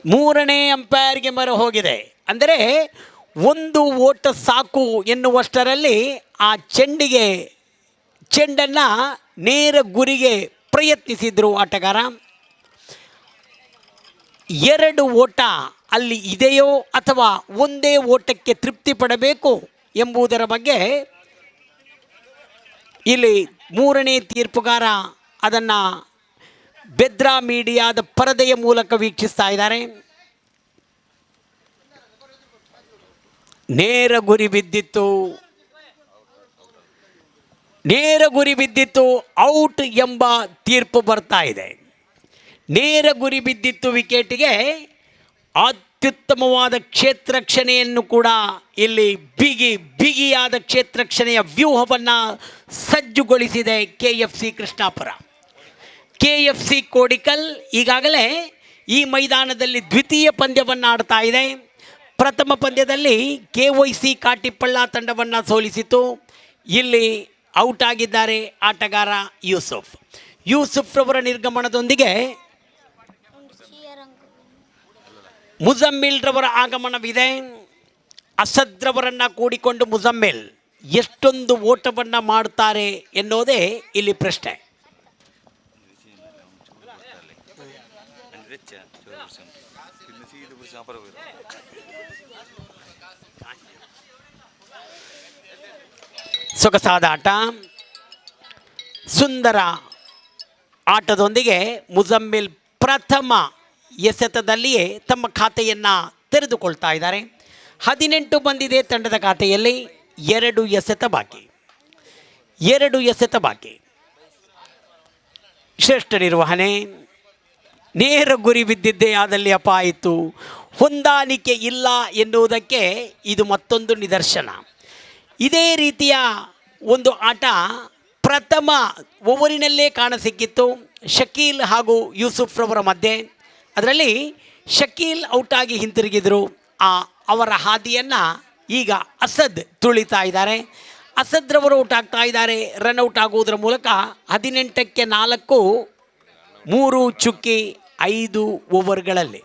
3ನೇ ಅಂಪೈರ್ಗೆ ಮೊರೆ ಹೋಗಿದೆ. ಅಂದರೆ 1 ಓಟ ಸಾಕು ಎನ್ನುವಷ್ಟರಲ್ಲಿ ಆ ಚೆಂಡನ್ನು ನೇರ ಗುರಿಗೆ ಪ್ರಯತ್ನಿಸಿದ್ರು ಆಟಗಾರ. 2 ಓಟ ಅಲ್ಲಿ ಇದೆಯೋ ಅಥವಾ ಒಂದೇ ಓಟಕ್ಕೆ ತೃಪ್ತಿ ಪಡಬೇಕು ಎಂಬುದರ ಬಗ್ಗೆ ಇಲ್ಲಿ 3ನೇ ತೀರ್ಪುಗಾರ ಅದನ್ನು ಬೆದ್ರಾ ಮೀಡಿಯಾದ ಪರದೆಯ ಮೂಲಕ ವೀಕ್ಷಿಸ್ತಾ ಇದ್ದಾರೆ. ನೇರ ಗುರಿ ಬಿದ್ದಿತ್ತು, ಔಟ್ ಎಂಬ ತೀರ್ಪು ಬರ್ತಾ ಇದೆ. ನೇರ ಗುರಿ ಬಿದ್ದಿತ್ತು ವಿಕೆಟಿಗೆ. ಅತ್ಯುತ್ತಮವಾದ ಕ್ಷೇತ್ರರಕ್ಷಣೆಯನ್ನು ಕೂಡ ಇಲ್ಲಿ ಬಿಗಿಯಾದ ಕ್ಷೇತ್ರರಕ್ಷಣೆಯ ವ್ಯೂಹವನ್ನು ಸಜ್ಜುಗೊಳಿಸಿದೆ KFC ಕೃಷ್ಣಾಪುರ. KFC ಕೋಡಿಕಲ್ ಈಗಾಗಲೇ ಈ ಮೈದಾನದಲ್ಲಿ ದ್ವಿತೀಯ ಪಂದ್ಯವನ್ನು ಆಡ್ತಾ ಇದೆ. ಪ್ರಥಮ ಪಂದ್ಯದಲ್ಲಿ KYC ಕಾಟಿಪಳ್ಳ ತಂಡವನ್ನು ಸೋಲಿಸಿತು. ಇಲ್ಲಿ ಔಟ್ ಆಗಿದ್ದಾರೆ ಆಟಗಾರ ಯೂಸುಫ್ ರವರ ನಿರ್ಗಮನದೊಂದಿಗೆ ಮುಜಮ್ಮಿಲ್ ರವರ ಆಗಮನವಿದೆ. ಅಸದ್ ರವರನ್ನು ಕೂಡಿಕೊಂಡು ಮುಜಮ್ಮಿಲ್ ಎಷ್ಟೊಂದು ಓಟವನ್ನು ಮಾಡುತ್ತಾರೆ ಎನ್ನುವುದೇ ಇಲ್ಲಿ ಪ್ರಶ್ನೆ. ಸೊಗಸಾದ ಆಟ, ಸುಂದರ ಆಟದೊಂದಿಗೆ ಮುಜಮ್ಮಿಲ್ ಪ್ರಥಮ ಎಸೆತದಲ್ಲಿಯೇ ತಮ್ಮ ಖಾತೆಯನ್ನು ತೆರೆದುಕೊಳ್ತಾ ಇದ್ದಾರೆ. 18 ಬಂದಿದೆ ತಂಡದ ಖಾತೆಯಲ್ಲಿ. 2 ಎಸೆತ ಬಾಕಿ. ಶ್ರೇಷ್ಠ ನಿರ್ವಹಣೆ, ನೇರ ಗುರಿ ಬಿದ್ದಿದ್ದೇ ಆದಲ್ಲಿ ಅಪಾಯಿತು. ಹೊಂದಾಣಿಕೆ ಇಲ್ಲ ಎನ್ನುವುದಕ್ಕೆ ಇದು ಮತ್ತೊಂದು ನಿದರ್ಶನ. ಇದೇ ರೀತಿಯ ಒಂದು ಆಟ ಪ್ರಥಮ ಓವರಿನಲ್ಲೇ ಕಾಣಸಿಕ್ಕಿತ್ತು ಶಕೀಲ್ ಹಾಗೂ ಯೂಸುಫ್ ರವರ ಮಧ್ಯೆ. ಅದರಲ್ಲಿ ಶಕೀಲ್ ಔಟಾಗಿ ಹಿಂತಿರುಗಿದರು. ಅವರ ಹಾದಿಯನ್ನು ಈಗ ಅಸದ್ ತುಳಿತಾ ಇದ್ದಾರೆ. ಅಸದ್ ರವರು ಔಟ್ ಆಗ್ತಾ ಇದ್ದಾರೆ. ರನ್ಔಟ್ ಆಗುವುದರ ಮೂಲಕ 18ಕ್ಕೆ 4, 3 ಚುಕ್ಕಿ 5 ಓವರ್ಗಳಲ್ಲಿ.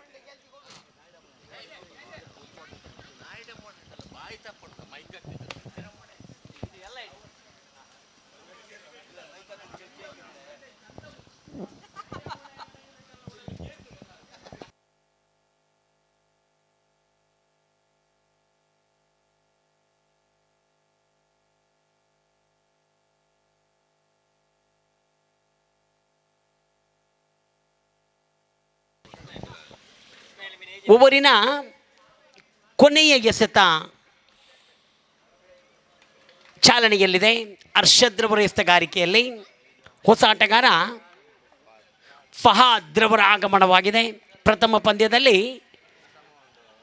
ಓವರಿನ ಕೊನೆಯ ಎಸೆತ ಚಾಲನೆಯಲ್ಲಿದೆ. ಅರ್ಷದ್ ರವರ ಎಸೆತಗಾರಿಕೆಯಲ್ಲಿ ಹೊಸ ಆಟಗಾರ ಫಹಾದ್ ರವರ ಆಗಮನವಾಗಿದೆ. ಪ್ರಥಮ ಪಂದ್ಯದಲ್ಲಿ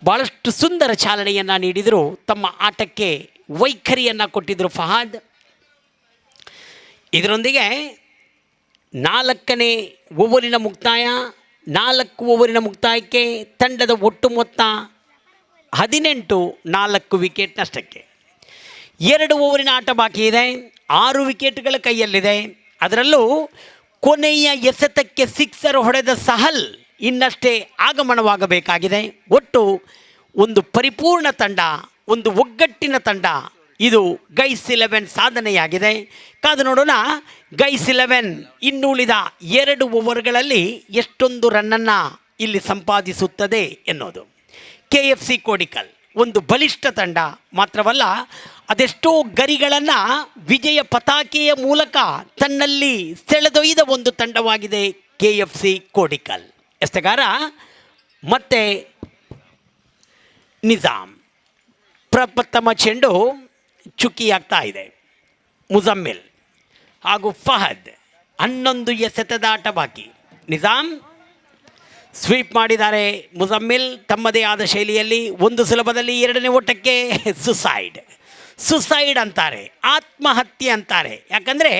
ಭಾಳಷ್ಟು ಸುಂದರ ಚಾಲನೆಯನ್ನು ನೀಡಿದರು. ತಮ್ಮ ಆಟಕ್ಕೆ ವೈಖರಿಯನ್ನು ಕೊಟ್ಟಿದ್ದರು ಫಹಾದ್. ಇದರೊಂದಿಗೆ 4ನೇ ಓವರಿನ ಮುಕ್ತಾಯ. 4 ಓವರಿನ ಮುಕ್ತಾಯಕ್ಕೆ ತಂಡದ ಒಟ್ಟು ಮೊತ್ತ 18, 4 ವಿಕೆಟ್ ನಷ್ಟಕ್ಕೆ. 2 ಓವರಿನ ಆಟ ಬಾಕಿ ಇದೆ. 6 ವಿಕೆಟ್ಗಳ ಕೈಯಲ್ಲಿದೆ. ಅದರಲ್ಲೂ ಕೊನೆಯ ಎಸೆತಕ್ಕೆ ಸಿಕ್ಸರ್ ಹೊಡೆದ ಸಹಲ್ ಇನ್ನಷ್ಟೇ ಆಗಮನವಾಗಬೇಕಾಗಿದೆ. ಒಟ್ಟು ಒಂದು ಪರಿಪೂರ್ಣ ತಂಡ, ಒಂದು ಒಗ್ಗಟ್ಟಿನ ತಂಡ. ಇದು ಗೈಸ್ 11 ಸಾಧನೆಯಾಗಿದೆ. ಕಾದು ನೋಡೋಣ ಗೈಸ್ 11 ಇನ್ನುಳಿದ 2 ಓವರ್ಗಳಲ್ಲಿ ಎಷ್ಟೊಂದು ರನ್ನನ್ನು ಇಲ್ಲಿ ಸಂಪಾದಿಸುತ್ತದೆ ಎನ್ನುವುದು. KFC ಕೋಡಿಕಲ್ ಒಂದು ಬಲಿಷ್ಠ ತಂಡ ಮಾತ್ರವಲ್ಲ, ಅದೆಷ್ಟೋ ಗರಿಗಳನ್ನು ವಿಜಯ ಪತಾಕೆಯ ಮೂಲಕ ತನ್ನಲ್ಲಿ ಸೆಳೆದೊಯ್ದ ಒಂದು ತಂಡವಾಗಿದೆ KFC ಕೋಡಿಕಲ್. ಎಸೆಗಾರ ಮತ್ತೆ ನಿಜಾಮ್. ಪ್ರಥಮ ಚೆಂಡು ಚುಕ್ಕಿಯಾಗ್ತಾ ಇದೆ. ಮುಜಮ್ಮಿಲ್ ಹಾಗೂ ಫಹದ್ 11 ಎಸೆತದ ಆಟ ಬಾಕಿ. ನಿಜಾಮ್ ಸ್ವೀಪ್ ಮಾಡಿದ್ದಾರೆ. ಮುಜಮ್ಮಿಲ್ ತಮ್ಮದೇ ಆದ ಶೈಲಿಯಲ್ಲಿ ಒಂದು ಸುಲಭದಲ್ಲಿ 2ನೇ ಓಟಕ್ಕೆ ಸುಸೈಡ್ ಅಂತಾರೆ, ಆತ್ಮಹತ್ಯೆ ಅಂತಾರೆ. ಯಾಕಂದರೆ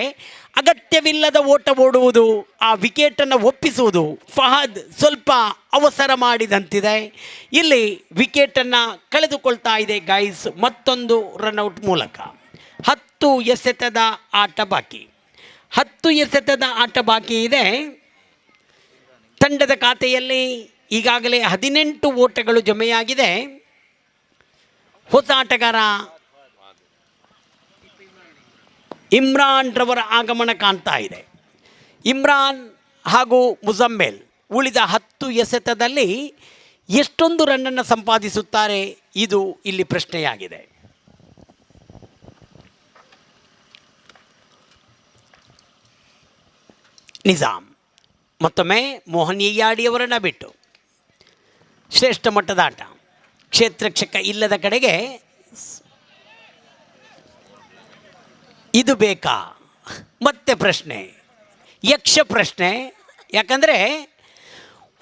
ಅಗತ್ಯವಿಲ್ಲದ ಓಟ ಓಡುವುದು, ಆ ವಿಕೆಟನ್ನು ಒಪ್ಪಿಸುವುದು ಫಹದ್ ಸ್ವಲ್ಪ ಅವಸರ ಮಾಡಿದಂತಿದೆ. ಇಲ್ಲಿ ವಿಕೆಟನ್ನು ಕಳೆದುಕೊಳ್ತಾ ಇದೆ ಗೈಸ್ ಮತ್ತೊಂದು ರನ್ಔಟ್ ಮೂಲಕ. 10 ಎಸೆತದ ಆಟ ಬಾಕಿ. 10 ಎಸೆತದ ಆಟ ಬಾಕಿ ಇದೆ. ತಂಡದ ಖಾತೆಯಲ್ಲಿ ಈಗಾಗಲೇ 18 ಓಟಗಳು ಜಮೆಯಾಗಿದೆ. ಹೊಸ ಆಟಗಾರ ಇಮ್ರಾನ್ ರವರ ಆಗಮನ ಕಾಣ್ತಾ ಇದೆ. ಇಮ್ರಾನ್ ಹಾಗೂ ಮುಜಮ್ಮಿಲ್ ಉಳಿದ 10 ಎಸೆತದಲ್ಲಿ ಎಷ್ಟೊಂದು ರನ್ನನ್ನು ಸಂಪಾದಿಸುತ್ತಾರೆ, ಇದು ಇಲ್ಲಿ ಪ್ರಶ್ನೆಯಾಗಿದೆ. ನಿಜಾಮ್ ಮತ್ತೊಮ್ಮೆ ಮೋಹನ್ ಯಯ್ಯಾಡಿಯವರನ್ನು ಬಿಟ್ಟು ಶ್ರೇಷ್ಠ ಮಟ್ಟದ ಆಟ. ಕ್ಷೇತ್ರಕ್ಷಕ ಇಲ್ಲದ ಕಡೆಗೆ ಇದು ಬೇಕಾ ಮತ್ತೆ ಪ್ರಶ್ನೆ, ಯಕ್ಷ ಪ್ರಶ್ನೆ. ಯಾಕಂದರೆ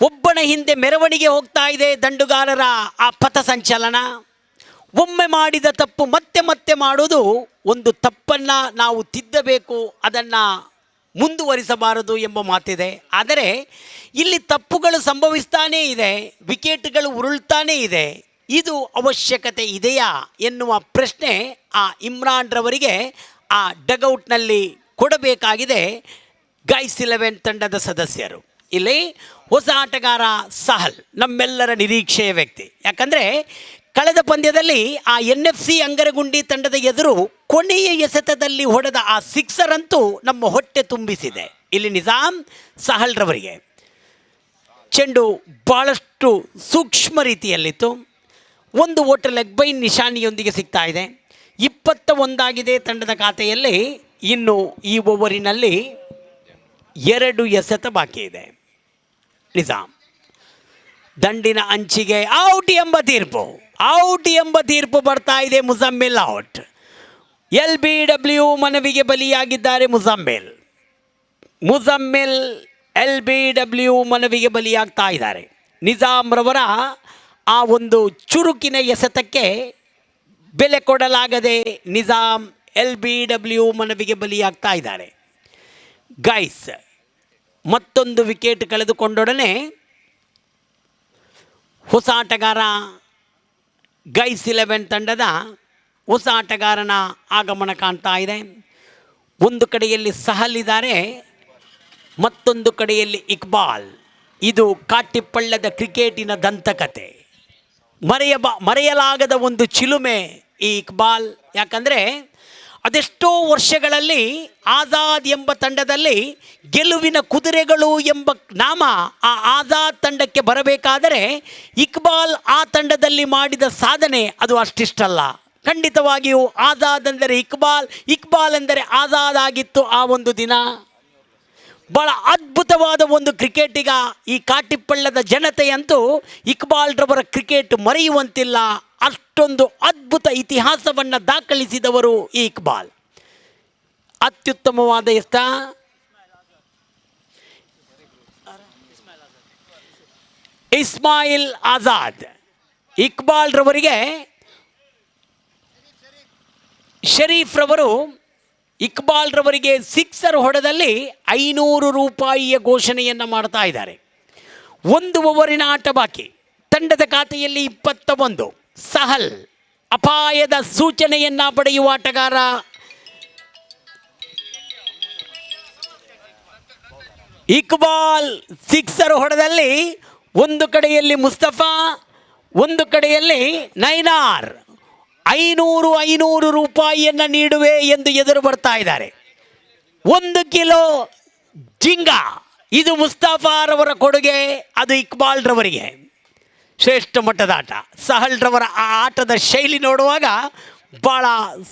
ಒಬ್ಬನ ಹಿಂದೆ ಮೆರವಣಿಗೆ ಹೋಗ್ತಾ ಇದೆ ದಂಡುಗಾರರ ಆ ಪಥ ಸಂಚಲನ. ಒಮ್ಮೆ ಮಾಡಿದ ತಪ್ಪು ಮತ್ತೆ ಮತ್ತೆ ಮಾಡೋದು ಒಂದು ತಪ್ಪನ್ನು ನಾವು ತಿದ್ದಬೇಕು, ಅದನ್ನು ಮುಂದುವರಿಸಬಾರದು ಎಂಬ ಮಾತಿದೆ. ಆದರೆ ಇಲ್ಲಿ ತಪ್ಪುಗಳು ಸಂಭವಿಸ್ತಾನೇ ಇದೆ, ವಿಕೆಟ್ಗಳು ಉರುಳ್ತಾನೇ ಇದೆ. ಇದು ಅವಶ್ಯಕತೆ ಇದೆಯಾ ಎನ್ನುವ ಪ್ರಶ್ನೆ ಆ ಇಮ್ರಾನ್ರವರಿಗೆ ಆ ಡಗೌಟ್ನಲ್ಲಿ ಕೊಡಬೇಕಾಗಿದೆ ಗೈಸ್ 11 ತಂಡದ ಸದಸ್ಯರು. ಇಲ್ಲಿ ಹೊಸ ಆಟಗಾರ ಸಹಲ್ ನಮ್ಮೆಲ್ಲರ ನಿರೀಕ್ಷೆಯ ವ್ಯಕ್ತಿ. ಯಾಕಂದರೆ ಕಳೆದ ಪಂದ್ಯದಲ್ಲಿ ಆ NFC ಅಂಗರಗುಂಡಿ ತಂಡದ ಎದುರು ಕೊನೆಯ ಎಸೆತದಲ್ಲಿ ಹೊಡೆದ ಆ ಸಿಕ್ಸರ್ ಅಂತೂ ನಮ್ಮ ಹೊಟ್ಟೆ ತುಂಬಿಸಿದೆ. ಇಲ್ಲಿ ನಿಜಾಮ್ ಸಹಲ್ರವರಿಗೆ ಚೆಂಡು ಭಾಳಷ್ಟು ಸೂಕ್ಷ್ಮ ರೀತಿಯಲ್ಲಿತ್ತು. ಒಂದು ಓಟ ಲೆಗ್ ಬೈ ನಿಶಾನಿಯೊಂದಿಗೆ ಸಿಗ್ತಾ ಇದೆ. 21 ತಂಡದ ಖಾತೆಯಲ್ಲಿ. ಇನ್ನು ಈ ಓವರಿನಲ್ಲಿ 2 ಎಸೆತ ಬಾಕಿ ಇದೆ. ನಿಜಾಮ್ ದಂಡಿನ ಅಂಚಿಗೆ ಔಟ್ ಎಂಬ ತೀರ್ಪು ಬರ್ತಾ ಇದೆ. ಮುಜಮ್ಮಿಲ್ ಔಟ್. LBW ಮನವಿಗೆ ಬಲಿಯಾಗಿದ್ದಾರೆ ಮುಜಮ್ಮಿಲ್ LBW ಮನವಿಗೆ ಬಲಿಯಾಗ್ತಾ ಇದ್ದಾರೆ. ನಿಜಾಮ್ರವರ ಆ ಒಂದು ಚುರುಕಿನ ಎಸೆತಕ್ಕೆ ಬೆಲೆ ಕೊಡಲಾಗದೆ ನಿಜಾಮ್ LBW ಮನವಿಗೆ ಬಲಿಯಾಗ್ತಾ ಇದ್ದಾರೆ. ಗೈಸ್ ಮತ್ತೊಂದು ವಿಕೆಟ್ ಕಳೆದುಕೊಂಡೊಡನೆ ಹೊಸ ಆಟಗಾರ ಗೈಸ್ 11 ತಂಡದ ಹೊಸ ಆಟಗಾರನ ಆಗಮನ ಕಾಣ್ತಾ ಇದೆ. ಒಂದು ಕಡೆಯಲ್ಲಿ ಸಹಲ್ ಇದ್ದಾರೆ, ಮತ್ತೊಂದು ಕಡೆಯಲ್ಲಿ ಇಕ್ಬಾಲ್. ಇದು ಕಾಟಿಪಳ್ಳದ ಕ್ರಿಕೆಟಿನ ದಂತಕತೆ. ಮರೆಯಲಾಗದ ಒಂದು ಚಿಲುಮೆ ಈ ಇಕ್ಬಾಲ್. ಯಾಕಂದರೆ ಅದೆಷ್ಟೋ ವರ್ಷಗಳಲ್ಲಿ ಆಜಾದ್ ಎಂಬ ತಂಡದಲ್ಲಿ ಗೆಲುವಿನ ಕುದುರೆಗಳು ಎಂಬ ನಾಮ ಆ ಆಜಾದ್ ತಂಡಕ್ಕೆ ಬರಬೇಕಾದರೆ ಇಕ್ಬಾಲ್ ಆ ತಂಡದಲ್ಲಿ ಮಾಡಿದ ಸಾಧನೆ ಅದು ಅಷ್ಟಿಷ್ಟಲ್ಲ. ಖಂಡಿತವಾಗಿಯೂ ಆಜಾದ್ ಅಂದರೆ ಇಕ್ಬಾಲ್ ಎಂದರೆ ಆಜಾದ್ ಆಗಿತ್ತು ಆ ಒಂದು ದಿನ. ಭಾಳ ಅದ್ಭುತವಾದ ಒಂದು ಕ್ರಿಕೆಟಿಗ. ಈ ಕಾಟಿಪಳ್ಳದ ಜನತೆಯಂತೂ ಇಕ್ಬಾಲ್ರವರ ಕ್ರಿಕೆಟ್ ಮರೆಯುವಂತಿಲ್ಲ. ಅಷ್ಟೊಂದು ಅದ್ಭುತ ಇತಿಹಾಸವನ್ನು ದಾಖಲಿಸಿದವರು ಈ ಇಕ್ಬಾಲ್. ಅತ್ಯುತ್ತಮವಾದ ಎಸ್ತ ಇಸ್ಮಾಯಿಲ್ ಆಜಾದ್. ಇಕ್ಬಾಲ್ರವರಿಗೆ ಶರೀಫ್ ರವರು ಇಕ್ಬಾಲ್ರವರಿಗೆ ಸಿಕ್ಸರ್ ಹೊಡೆದಲ್ಲಿ 500 ರೂಪಾಯಿಯ ಘೋಷಣೆಯನ್ನು ಮಾಡ್ತಾ ಇದ್ದಾರೆ. 1 ಓವರಿನ ಆಟ ಬಾಕಿ. ತಂಡದ ಖಾತೆಯಲ್ಲಿ 21. ಸಹಲ್ ಅಪಾಯದ ಸೂಚನೆಯನ್ನು ಪಡೆಯುವ ಆಟಗಾರ. ಇಕ್ಬಾಲ್ ಸಿಕ್ಸರ್ ಹೊಡೆದಲ್ಲಿ ಒಂದು ಕಡೆಯಲ್ಲಿ ಮುಸ್ತಫಾ, ಒಂದು ಕಡೆಯಲ್ಲಿ ನೈನಾರ್ 500 ರೂಪಾಯಿಯನ್ನು ನೀಡುವೆ ಎಂದು ಎದುರು ಬರ್ತಾ ಇದ್ದಾರೆ. 1 ಕಿಲೋ ಜಿಂಗಾ. ಇದು ಮುಸ್ತಫಾರವರ ಕೊಡುಗೆ, ಅದು ಇಕ್ಬಾಲ್ರವರಿಗೆ ಶ್ರೇಷ್ಠ ಮಟ್ಟದ ಆಟ. ಸಹಲ್ರವರ ಆ ಆಟದ ಶೈಲಿ ನೋಡುವಾಗ ಭಾಳ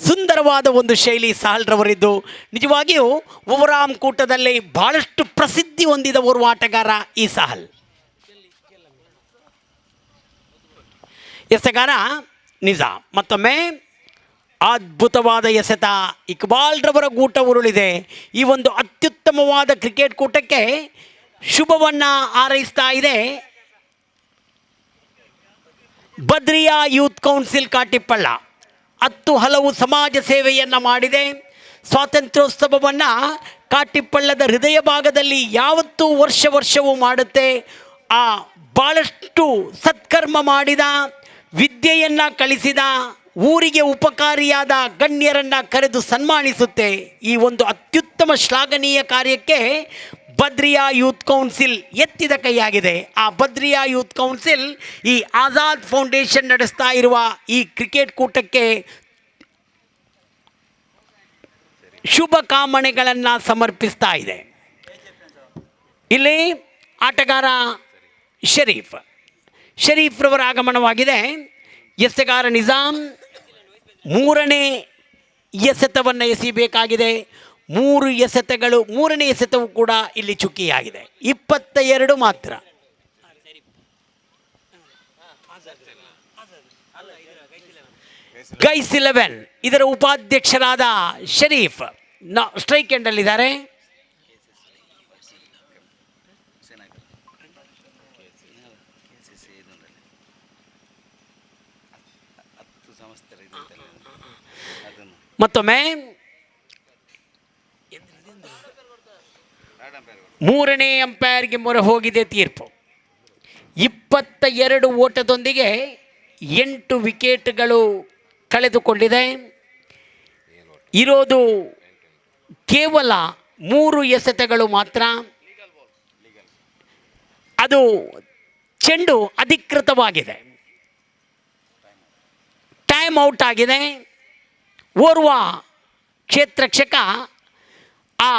ಸುಂದರವಾದ ಒಂದು ಶೈಲಿ ಸಹಲ್ರವರಿದ್ದು. ನಿಜವಾಗಿಯೂ ಓವರಾಮ್ ಕೂಟದಲ್ಲಿ ಭಾಳಷ್ಟು ಪ್ರಸಿದ್ಧಿ ಹೊಂದಿದ ಓರ್ವ ಆಟಗಾರ ಈ ಸಹಲ್. ಎಸೆಗಾರ ನಿಜಾಮ್. ಮತ್ತೊಮ್ಮೆ ಅದ್ಭುತವಾದ ಎಸೆತ. ಇಕ್ಬಾಲ್ರವರ ಗೂಟ ಉರುಳಿದೆ. ಈ ಒಂದು ಅತ್ಯುತ್ತಮವಾದ ಕ್ರಿಕೆಟ್ ಕೂಟಕ್ಕೆ ಶುಭವನ್ನು ಹಾರೈಸ್ತಾ ಇದೆ ಬದ್ರಿಯಾ ಯೂತ್ ಕೌನ್ಸಿಲ್ ಕಾಟಿಪಳ್ಳ. 10 ಹಲವು ಸಮಾಜ ಸೇವೆಯನ್ನು ಮಾಡಿದೆ. ಸ್ವಾತಂತ್ರ್ಯೋತ್ಸವವನ್ನು ಕಾಟಿಪಳ್ಳದ ಹೃದಯ ಭಾಗದಲ್ಲಿ ಯಾವತ್ತೂ ವರ್ಷವೂ ಮಾಡುತ್ತೆ. ಆ ಭಾಳಷ್ಟು ಸತ್ಕರ್ಮ ಮಾಡಿದ, ವಿದ್ಯೆಯನ್ನು ಕಲಿಸಿದ, ಊರಿಗೆ ಉಪಕಾರಿಯಾದ ಗಣ್ಯರನ್ನು ಕರೆದು ಸನ್ಮಾನಿಸುತ್ತೆ. ಈ ಒಂದು ಅತ್ಯುತ್ತಮ ಶ್ಲಾಘನೀಯ ಕಾರ್ಯಕ್ಕೆ ಬದ್ರಿಯಾ ಯೂತ್ ಕೌನ್ಸಿಲ್ ಎತ್ತಿದ ಕೈಯಾಗಿದೆ. ಆ ಬದ್ರಿಯಾ ಯೂತ್ ಕೌನ್ಸಿಲ್ ಈ ಆಜಾದ್ ಫೌಂಡೇಶನ್ ನಡೆಸ್ತಾ ಇರುವ ಈ ಕ್ರಿಕೆಟ್ ಕೂಟಕ್ಕೆ ಶುಭ ಕಾಮನೆಗಳನ್ನು ಸಮರ್ಪಿಸ್ತಾ ಇದೆ. ಇಲ್ಲಿ ಆಟಗಾರ ಶರೀಫ್ರವರ ಆಗಮನವಾಗಿದೆ. ಎಸೆಗಾರ ನಿಜಾಮ್ 3ನೇ ಎಸೆತವನ್ನು ಎಸೆಯಬೇಕಾಗಿದೆ. 3 ಎಸೆತಗಳು, 3ನೇ ಎಸೆತವು ಕೂಡ ಇಲ್ಲಿ ಚುಕ್ಕಿಯಾಗಿದೆ. 22 ಮಾತ್ರ. ಗೈಸ್ 11 ಇದರ ಉಪಾಧ್ಯಕ್ಷರಾದ ಶರೀಫ್ ಸ್ಟ್ರೈಕ್ ಎಂಡಲ್ಲಿದ್ದಾರೆ. ಮತ್ತೊಮ್ಮೆ ಮೂರನೇ ಅಂಪೈರ್ಗೆ ಮೊರೆ ಹೋಗಿದೆ ತೀರ್ಪು. 22 ಓಟದೊಂದಿಗೆ 8 ವಿಕೆಟ್ಗಳು ಕಳೆದುಕೊಂಡಿದೆ. ಇರೋದು ಕೇವಲ 3 ಎಸೆತಗಳು ಮಾತ್ರ. ಅದು ಚೆಂಡು ಅಧಿಕೃತವಾಗಿದೆ, ಟೈಮ್ ಔಟ್ ಆಗಿದೆ. ಓರ್ವ ಕ್ಷೇತ್ರರಕ್ಷಕ ಆ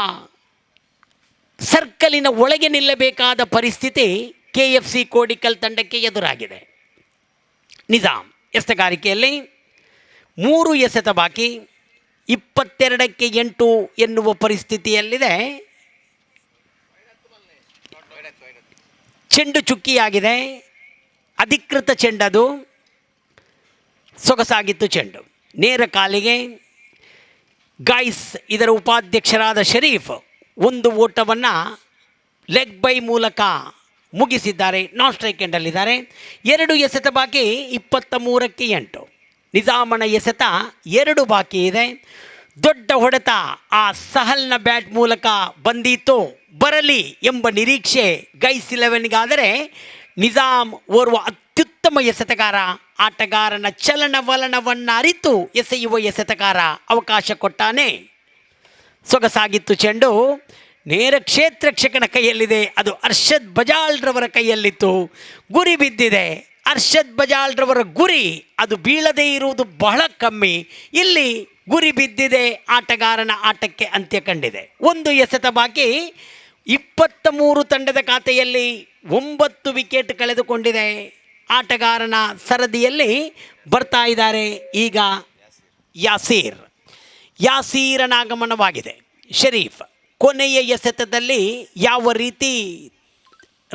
ಸರ್ಕಲಿನ ಒಳಗೆ ನಿಲ್ಲಬೇಕಾದ ಪರಿಸ್ಥಿತಿ KFC ಕೋಡಿಕಲ್ ತಂಡಕ್ಕೆ ಎದುರಾಗಿದೆ. ನಿಜಾಮ್ ಎಸೆತಗಾರಿಕೆಯಲ್ಲಿ 3 ಎಸೆತ ಬಾಕಿ, 22ಕ್ಕೆ 8 ಎನ್ನುವ ಪರಿಸ್ಥಿತಿಯಲ್ಲಿದೆ. ಚೆಂಡು ಚುಕ್ಕಿಯಾಗಿದೆ, ಅಧಿಕೃತ ಚೆಂಡದು, ಸೊಗಸಾಗಿತ್ತು ಚೆಂಡು. ನೇರ ಕಾಲಿಗೆ ಗಾಯ್ಸ್ ಇದರ ಉಪಾಧ್ಯಕ್ಷರಾದ ಶರೀಫ್ 1 ಓಟವನ್ನು ಲೆಗ್ ಬೈ ಮೂಲಕ ಮುಗಿಸಿದ್ದಾರೆ. ನಾನ್ ಸ್ಟ್ರೈಕ್ ಎಂಡಲ್ಲಿದ್ದಾರೆ. 2 ಎಸೆತ ಬಾಕಿ, 23ಕ್ಕೆ 8. ನಿಜಾಮನ ಎಸೆತ 2 ಬಾಕಿ ಇದೆ. ದೊಡ್ಡ ಹೊಡೆತ ಆ ಸಹಲ್ನ ಬ್ಯಾಟ್ ಮೂಲಕ ಬಂದಿತ್ತು, ಬರಲಿ ಎಂಬ ನಿರೀಕ್ಷೆ ಗೈಸ್ 11ಗಾದರೆ ನಿಜಾಮ್ ಓರ್ವ ಅತ್ಯುತ್ತಮ ಎಸೆತಗಾರ, ಆಟಗಾರನ ಚಲನವಲನವನ್ನು ಅರಿತು ಎಸೆಯುವ ಎಸೆತಗಾರ, ಅವಕಾಶ ಕೊಟ್ಟಾನೆ. ಸೊಗಸಾಗಿತ್ತು ಚೆಂಡು. ನೇರ ಕ್ಷೇತ್ರರಕ್ಷಕನ ಕೈಯಲ್ಲಿದೆ, ಅದು ಅರ್ಷದ್ ಬಜಾಲ್ರವರ ಕೈಯಲ್ಲಿತ್ತು. ಗುರಿ ಬಿದ್ದಿದೆ. ಅರ್ಷದ್ ಬಜಾಲ್ರವರ ಗುರಿ ಅದು ಬೀಳದೇ ಇರುವುದು ಬಹಳ ಕಮ್ಮಿ. ಇಲ್ಲಿ ಗುರಿ ಬಿದ್ದಿದೆ, ಆಟಗಾರನ ಆಟಕ್ಕೆ ಅಂತ್ಯ ಕಂಡಿದೆ. 1 ಎಸೆತ ಬಾಕಿ, 23 ತಂಡದ ಖಾತೆಯಲ್ಲಿ 9 ವಿಕೆಟ್ ಕಳೆದುಕೊಂಡಿದೆ. ಆಟಗಾರನ ಸರದಿಯಲ್ಲಿ ಬರ್ತಾ ಇದ್ದಾರೆ ಈಗ ಯಾಸೀರನ ಆಗಮನವಾಗಿದೆ. ಶರೀಫ್ ಕೊನೆಯ ಎಸೆತದಲ್ಲಿ ಯಾವ ರೀತಿ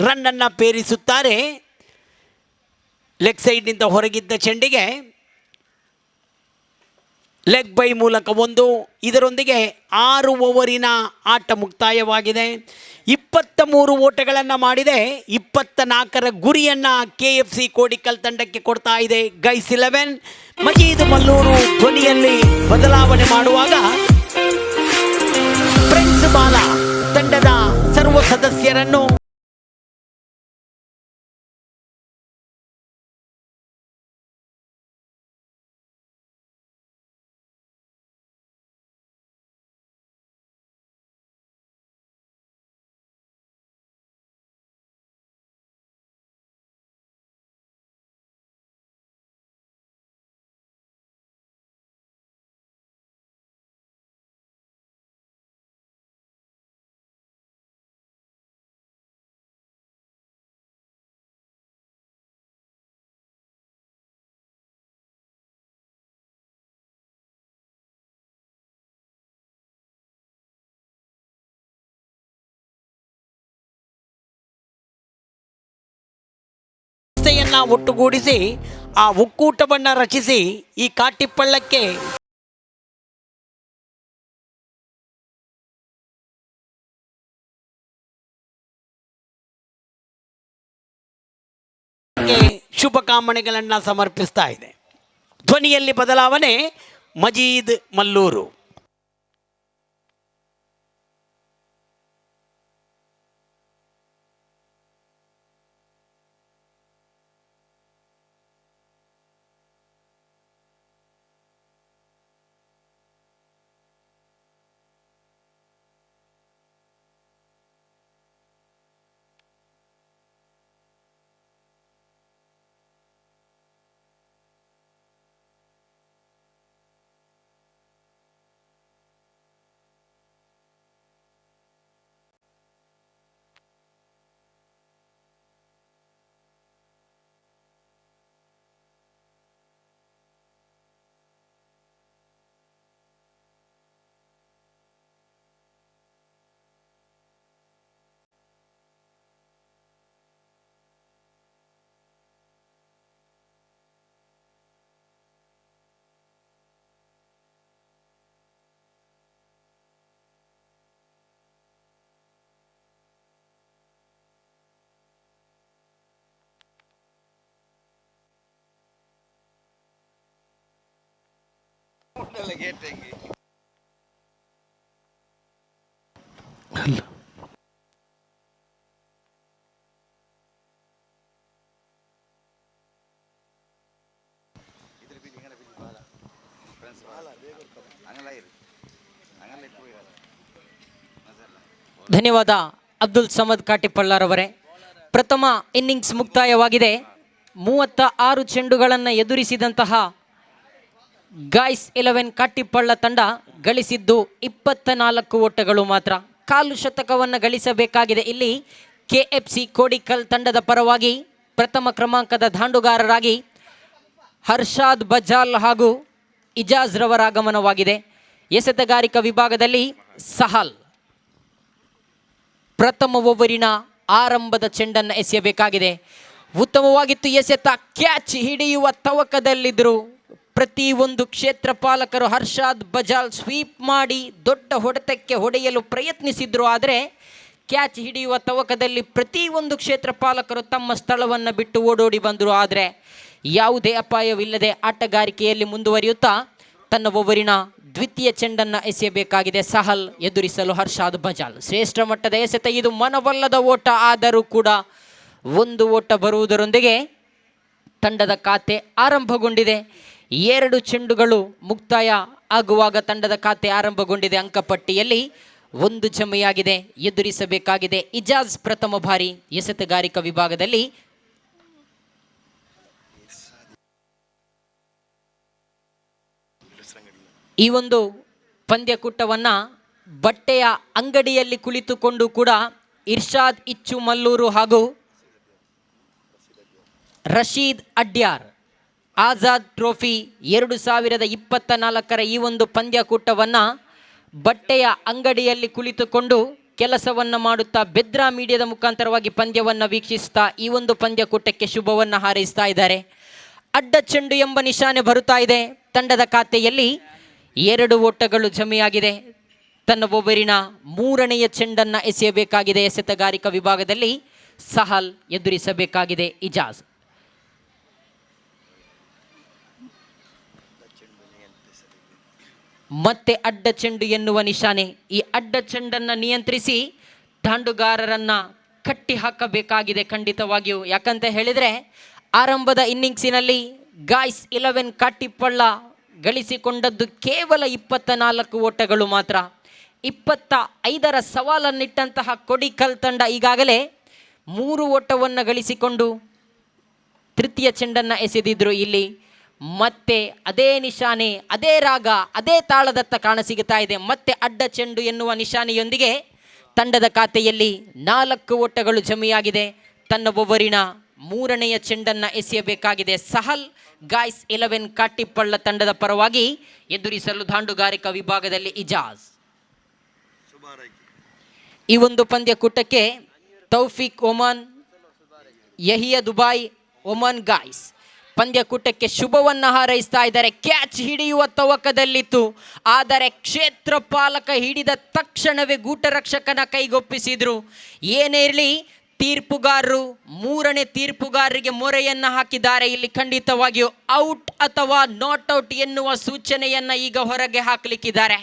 ರನ್ನನ್ನು ಪೇರಿಸುತ್ತಾರೆ. ಲೆಗ್ ಸೈಡ್ನಿಂದ ಹೊರಗಿದ್ದ ಚೆಂಡಿಗೆ ಲೆಗ್ ಬೈ ಮೂಲಕ 1, ಇದರೊಂದಿಗೆ 6 ಓವರಿನ ಆಟ ಮುಕ್ತಾಯವಾಗಿದೆ. 23 ಓಟಗಳನ್ನು ಮಾಡಿದೆ. 24ರ ಗುರಿಯನ್ನು KFC ಕೋಡಿಕಲ್ ತಂಡಕ್ಕೆ ಕೊಡ್ತಾ ಇದೆ ಗೈಸ್ 11. ಮಜೀದ್ ಮಲ್ಲೂರು ಧ್ವನಿಯಲ್ಲಿ ಬದಲಾವಣೆ ಮಾಡುವಾಗ ಫ್ರೆಂಡ್ಸ್ ಬಾಲ ತಂಡದ ಸರ್ವ ಸದಸ್ಯರನ್ನು ಒಟ್ಟುಗೂಡಿಸಿ ಆ ಒಕ್ಕೂಟವನ್ನು ರಚಿಸಿ ಈ ಕಾಟಿಪಳ್ಳಕ್ಕೆ ಶುಭಕಾಮನೆಗಳನ್ನು ಸಮರ್ಪಿಸ್ತಾ ಇದೆ. ಧ್ವನಿಯಲ್ಲಿ ಬದಲಾವಣೆ ಮಜೀದ್ ಮಲ್ಲೂರು. ಅಲ್ಲ ಧನ್ಯವಾದ ಅಬ್ದುಲ್ ಸಮದ್ ಕಾಟಿಪಳ್ಳರವರೇ. ಪ್ರಥಮ ಇನ್ನಿಂಗ್ಸ್ ಮುಕ್ತಾಯವಾಗಿದೆ. 36 ಚೆಂಡುಗಳನ್ನು ಎದುರಿಸಿದಂತಹ ಗಾಯ್ಸ್ 11 ಕಾಟಿಪಳ್ಳ ತಂಡ ಗಳಿಸಿದ್ದು 24 ಓಟಗಳು ಮಾತ್ರ. ಕಾಲು ಶತಕವನ್ನು ಗಳಿಸಬೇಕಾಗಿದೆ. ಇಲ್ಲಿ KFC ಕೋಡಿಕಲ್ ತಂಡದ ಪರವಾಗಿ ಪ್ರಥಮ ಕ್ರಮಾಂಕದ ದಾಂಡುಗಾರರಾಗಿ ಹರ್ಷಾದ್ ಬಜಾಲ್ ಹಾಗೂ ಇಜಾಜ್ ರವರ ಆಗಮನವಾಗಿದೆ. ಎಸೆತಗಾರಿಕಾ ವಿಭಾಗದಲ್ಲಿ ಸಹಲ್ ಪ್ರಥಮ ಓವರಿನ ಆರಂಭದ ಚೆಂಡನ್ನು ಎಸೆಯಬೇಕಾಗಿದೆ. ಉತ್ತಮವಾಗಿತ್ತು ಎಸೆತ. ಕ್ಯಾಚ್ ಹಿಡಿಯುವ ತವಕದಲ್ಲಿದ್ದರು ಪ್ರತಿಯೊಂದು ಕ್ಷೇತ್ರ ಪಾಲಕರು. ಹರ್ಷಾದ್ ಬಜಾಲ್ ಸ್ವೀಪ್ ಮಾಡಿ ದೊಡ್ಡ ಹೊಡೆತಕ್ಕೆ ಹೊಡೆಯಲು ಪ್ರಯತ್ನಿಸಿದ್ರು. ಆದರೆ ಕ್ಯಾಚ್ ಹಿಡಿಯುವ ತವಕದಲ್ಲಿ ಪ್ರತಿಯೊಂದು ಕ್ಷೇತ್ರ ಪಾಲಕರು ತಮ್ಮ ಸ್ಥಳವನ್ನು ಬಿಟ್ಟು ಓಡೋಡಿ ಬಂದರು. ಆದರೆ ಯಾವುದೇ ಅಪಾಯವಿಲ್ಲದೆ ಆಟಗಾರಿಕೆಯಲ್ಲಿ ಮುಂದುವರಿಯುತ್ತಾ ತನ್ನ ಓವರಿನ ದ್ವಿತೀಯ ಚೆಂಡನ್ನು ಎಸೆಯಬೇಕಾಗಿದೆ. ಸಹಲ್ ಎದುರಿಸಲು ಹರ್ಷಾದ್ ಬಜಾಲ್. ಶ್ರೇಷ್ಠ ಮಟ್ಟದ ಎಸೆತ. ಇದು ಮನವಲ್ಲದ ಓಟ. ಆದರೂ ಕೂಡ ಒಂದು ಓಟ ಬರುವುದರೊಂದಿಗೆ ತಂಡದ ಖಾತೆ ಆರಂಭಗೊಂಡಿದೆ. 2 ಚೆಂಡುಗಳು ಮುಕ್ತಾಯ ಆಗುವಾಗ ತಂಡದ ಖಾತೆ ಆರಂಭಗೊಂಡಿದೆ. ಅಂಕಪಟ್ಟಿಯಲ್ಲಿ 1 ಜಮೆಯಾಗಿದೆ. ಎದುರಿಸಬೇಕಾಗಿದೆ ಇಜಾಜ್ ಪ್ರಥಮ ಬಾರಿ ಎಸೆತಗಾರಿಕಾ ವಿಭಾಗದಲ್ಲಿ. ಈ ಒಂದು ಪಂದ್ಯಕೂಟವನ್ನು ಬಟ್ಟೆಯ ಅಂಗಡಿಯಲ್ಲಿ ಕುಳಿತುಕೊಂಡು ಕೂಡ ಇರ್ಷಾದ್ ಇಚ್ಚು ಮಲ್ಲೂರು ಹಾಗೂ ರಶೀದ್ ಅಡ್ಯಾರ್ ಆಜಾದ್ ಟ್ರೋಫಿ 2024 ಈ ಒಂದು ಪಂದ್ಯಕೂಟವನ್ನು ಬಟ್ಟೆಯ ಅಂಗಡಿಯಲ್ಲಿ ಕುಳಿತುಕೊಂಡು ಕೆಲಸವನ್ನು ಮಾಡುತ್ತಾ ಬೆದ್ರಾ ಮೀಡಿಯಾದ ಮುಖಾಂತರವಾಗಿ ಪಂದ್ಯವನ್ನು ವೀಕ್ಷಿಸ್ತಾ ಈ ಒಂದು ಪಂದ್ಯಕೂಟಕ್ಕೆ ಶುಭವನ್ನು ಹಾರೈಸ್ತಾ ಇದ್ದಾರೆ. ಅಡ್ಡ ಚೆಂಡು ಎಂಬ ನಿಶಾನೆ ಬರುತ್ತಾ ಇದೆ. ತಂಡದ ಖಾತೆಯಲ್ಲಿ 2 ಓಟಗಳು ಜಮೆಯಾಗಿದೆ. ತನ್ನ ಓವರಿನ 3ನೆಯ ಚೆಂಡನ್ನು ಎಸೆಯಬೇಕಾಗಿದೆ. ಎಸೆತಗಾರಿಕಾ ವಿಭಾಗದಲ್ಲಿ ಸಹಲ್ ಎದುರಿಸಬೇಕಾಗಿದೆ ಇಜಾಜ್. ಮತ್ತೆ ಅಡ್ಡ ಚೆಂಡು ಎನ್ನುವ ನಿಶಾನೆ. ಈ ಅಡ್ಡ ಚೆಂಡನ್ನು ನಿಯಂತ್ರಿಸಿ ದಾಂಡುಗಾರರನ್ನು ಕಟ್ಟಿ ಹಾಕಬೇಕಾಗಿದೆ ಖಂಡಿತವಾಗಿಯೂ. ಯಾಕಂತ ಹೇಳಿದರೆ ಆರಂಭದ ಇನ್ನಿಂಗ್ಸಿನಲ್ಲಿ ಗಾಯ್ಸ್ 11 ಕಾಟಿಪಳ್ಳ ಗಳಿಸಿಕೊಂಡದ್ದು ಕೇವಲ 24 ಓಟಗಳು ಮಾತ್ರ. 25ರ ಸವಾಲನ್ನಿಟ್ಟಂತಹ ಕೋಡಿಕಲ್ ತಂಡ ಈಗಾಗಲೇ 3 ಓಟವನ್ನು ಗಳಿಸಿಕೊಂಡು ತೃತೀಯ ಚೆಂಡನ್ನು ಎಸೆದಿದ್ರು. ಇಲ್ಲಿ ಮತ್ತೆ ಅದೇ ನಿಶಾನೆ, ಅದೇ ರಾಗ, ಅದೇ ತಾಳದತ್ತ ಕಾಣಸಿಗುತ್ತಾ ಇದೆ. ಮತ್ತೆ ಅಡ್ಡ ಚೆಂಡು ಎನ್ನುವ ನಿಶಾನೆಯೊಂದಿಗೆ ತಂಡದ ಖಾತೆಯಲ್ಲಿ 4 ಓಟಗಳು ಜಮೆಯಾಗಿದೆ. ತನ್ನ ಓವರಿನ 3ನೆಯ ಚೆಂಡನ್ನು ಎಸೆಯಬೇಕಾಗಿದೆ ಸಹಲ್. ಗಾಯ್ಸ್ 11 ಕಾಟಿಪಳ್ಳ ತಂಡದ ಪರವಾಗಿ ಎದುರಿಸಲು ದಾಂಡುಗಾರಿಕಾ ವಿಭಾಗದಲ್ಲಿ ಇಜಾಜ್. ಈ ಒಂದು ಪಂದ್ಯಕೂಟಕ್ಕೆ Taufiq Oman, Yahiya Dubai, Oman guys ಪಂದ್ಯಕೂಟಕ್ಕೆ ಶುಭವನ್ನು ಹಾರೈಸ್ತಾ ಇದ್ದಾರೆ. ಕ್ಯಾಚ್ ಹಿಡಿಯುವ ತವಕದಲ್ಲಿತ್ತು. ಆದರೆ ಕ್ಷೇತ್ರ ಪಾಲಕ ಹಿಡಿದ ತಕ್ಷಣವೇ ಗೂಟರಕ್ಷಕನ ಕೈಗೊಪ್ಪಿಸಿದ್ರು. ಏನೇ ಇರಲಿ ತೀರ್ಪುಗಾರರು 3ನೇ ತೀರ್ಪುಗಾರರಿಗೆ ಮೊರೆಯನ್ನು ಹಾಕಿದ್ದಾರೆ. ಇಲ್ಲಿ ಖಂಡಿತವಾಗಿಯೂ ಔಟ್ ಅಥವಾ ನಾಟ್ ಔಟ್ ಎನ್ನುವ ಸೂಚನೆಯನ್ನು ಈಗ ಹೊರಗೆ ಹಾಕಲಿಕ್ಕಿದ್ದಾರೆ.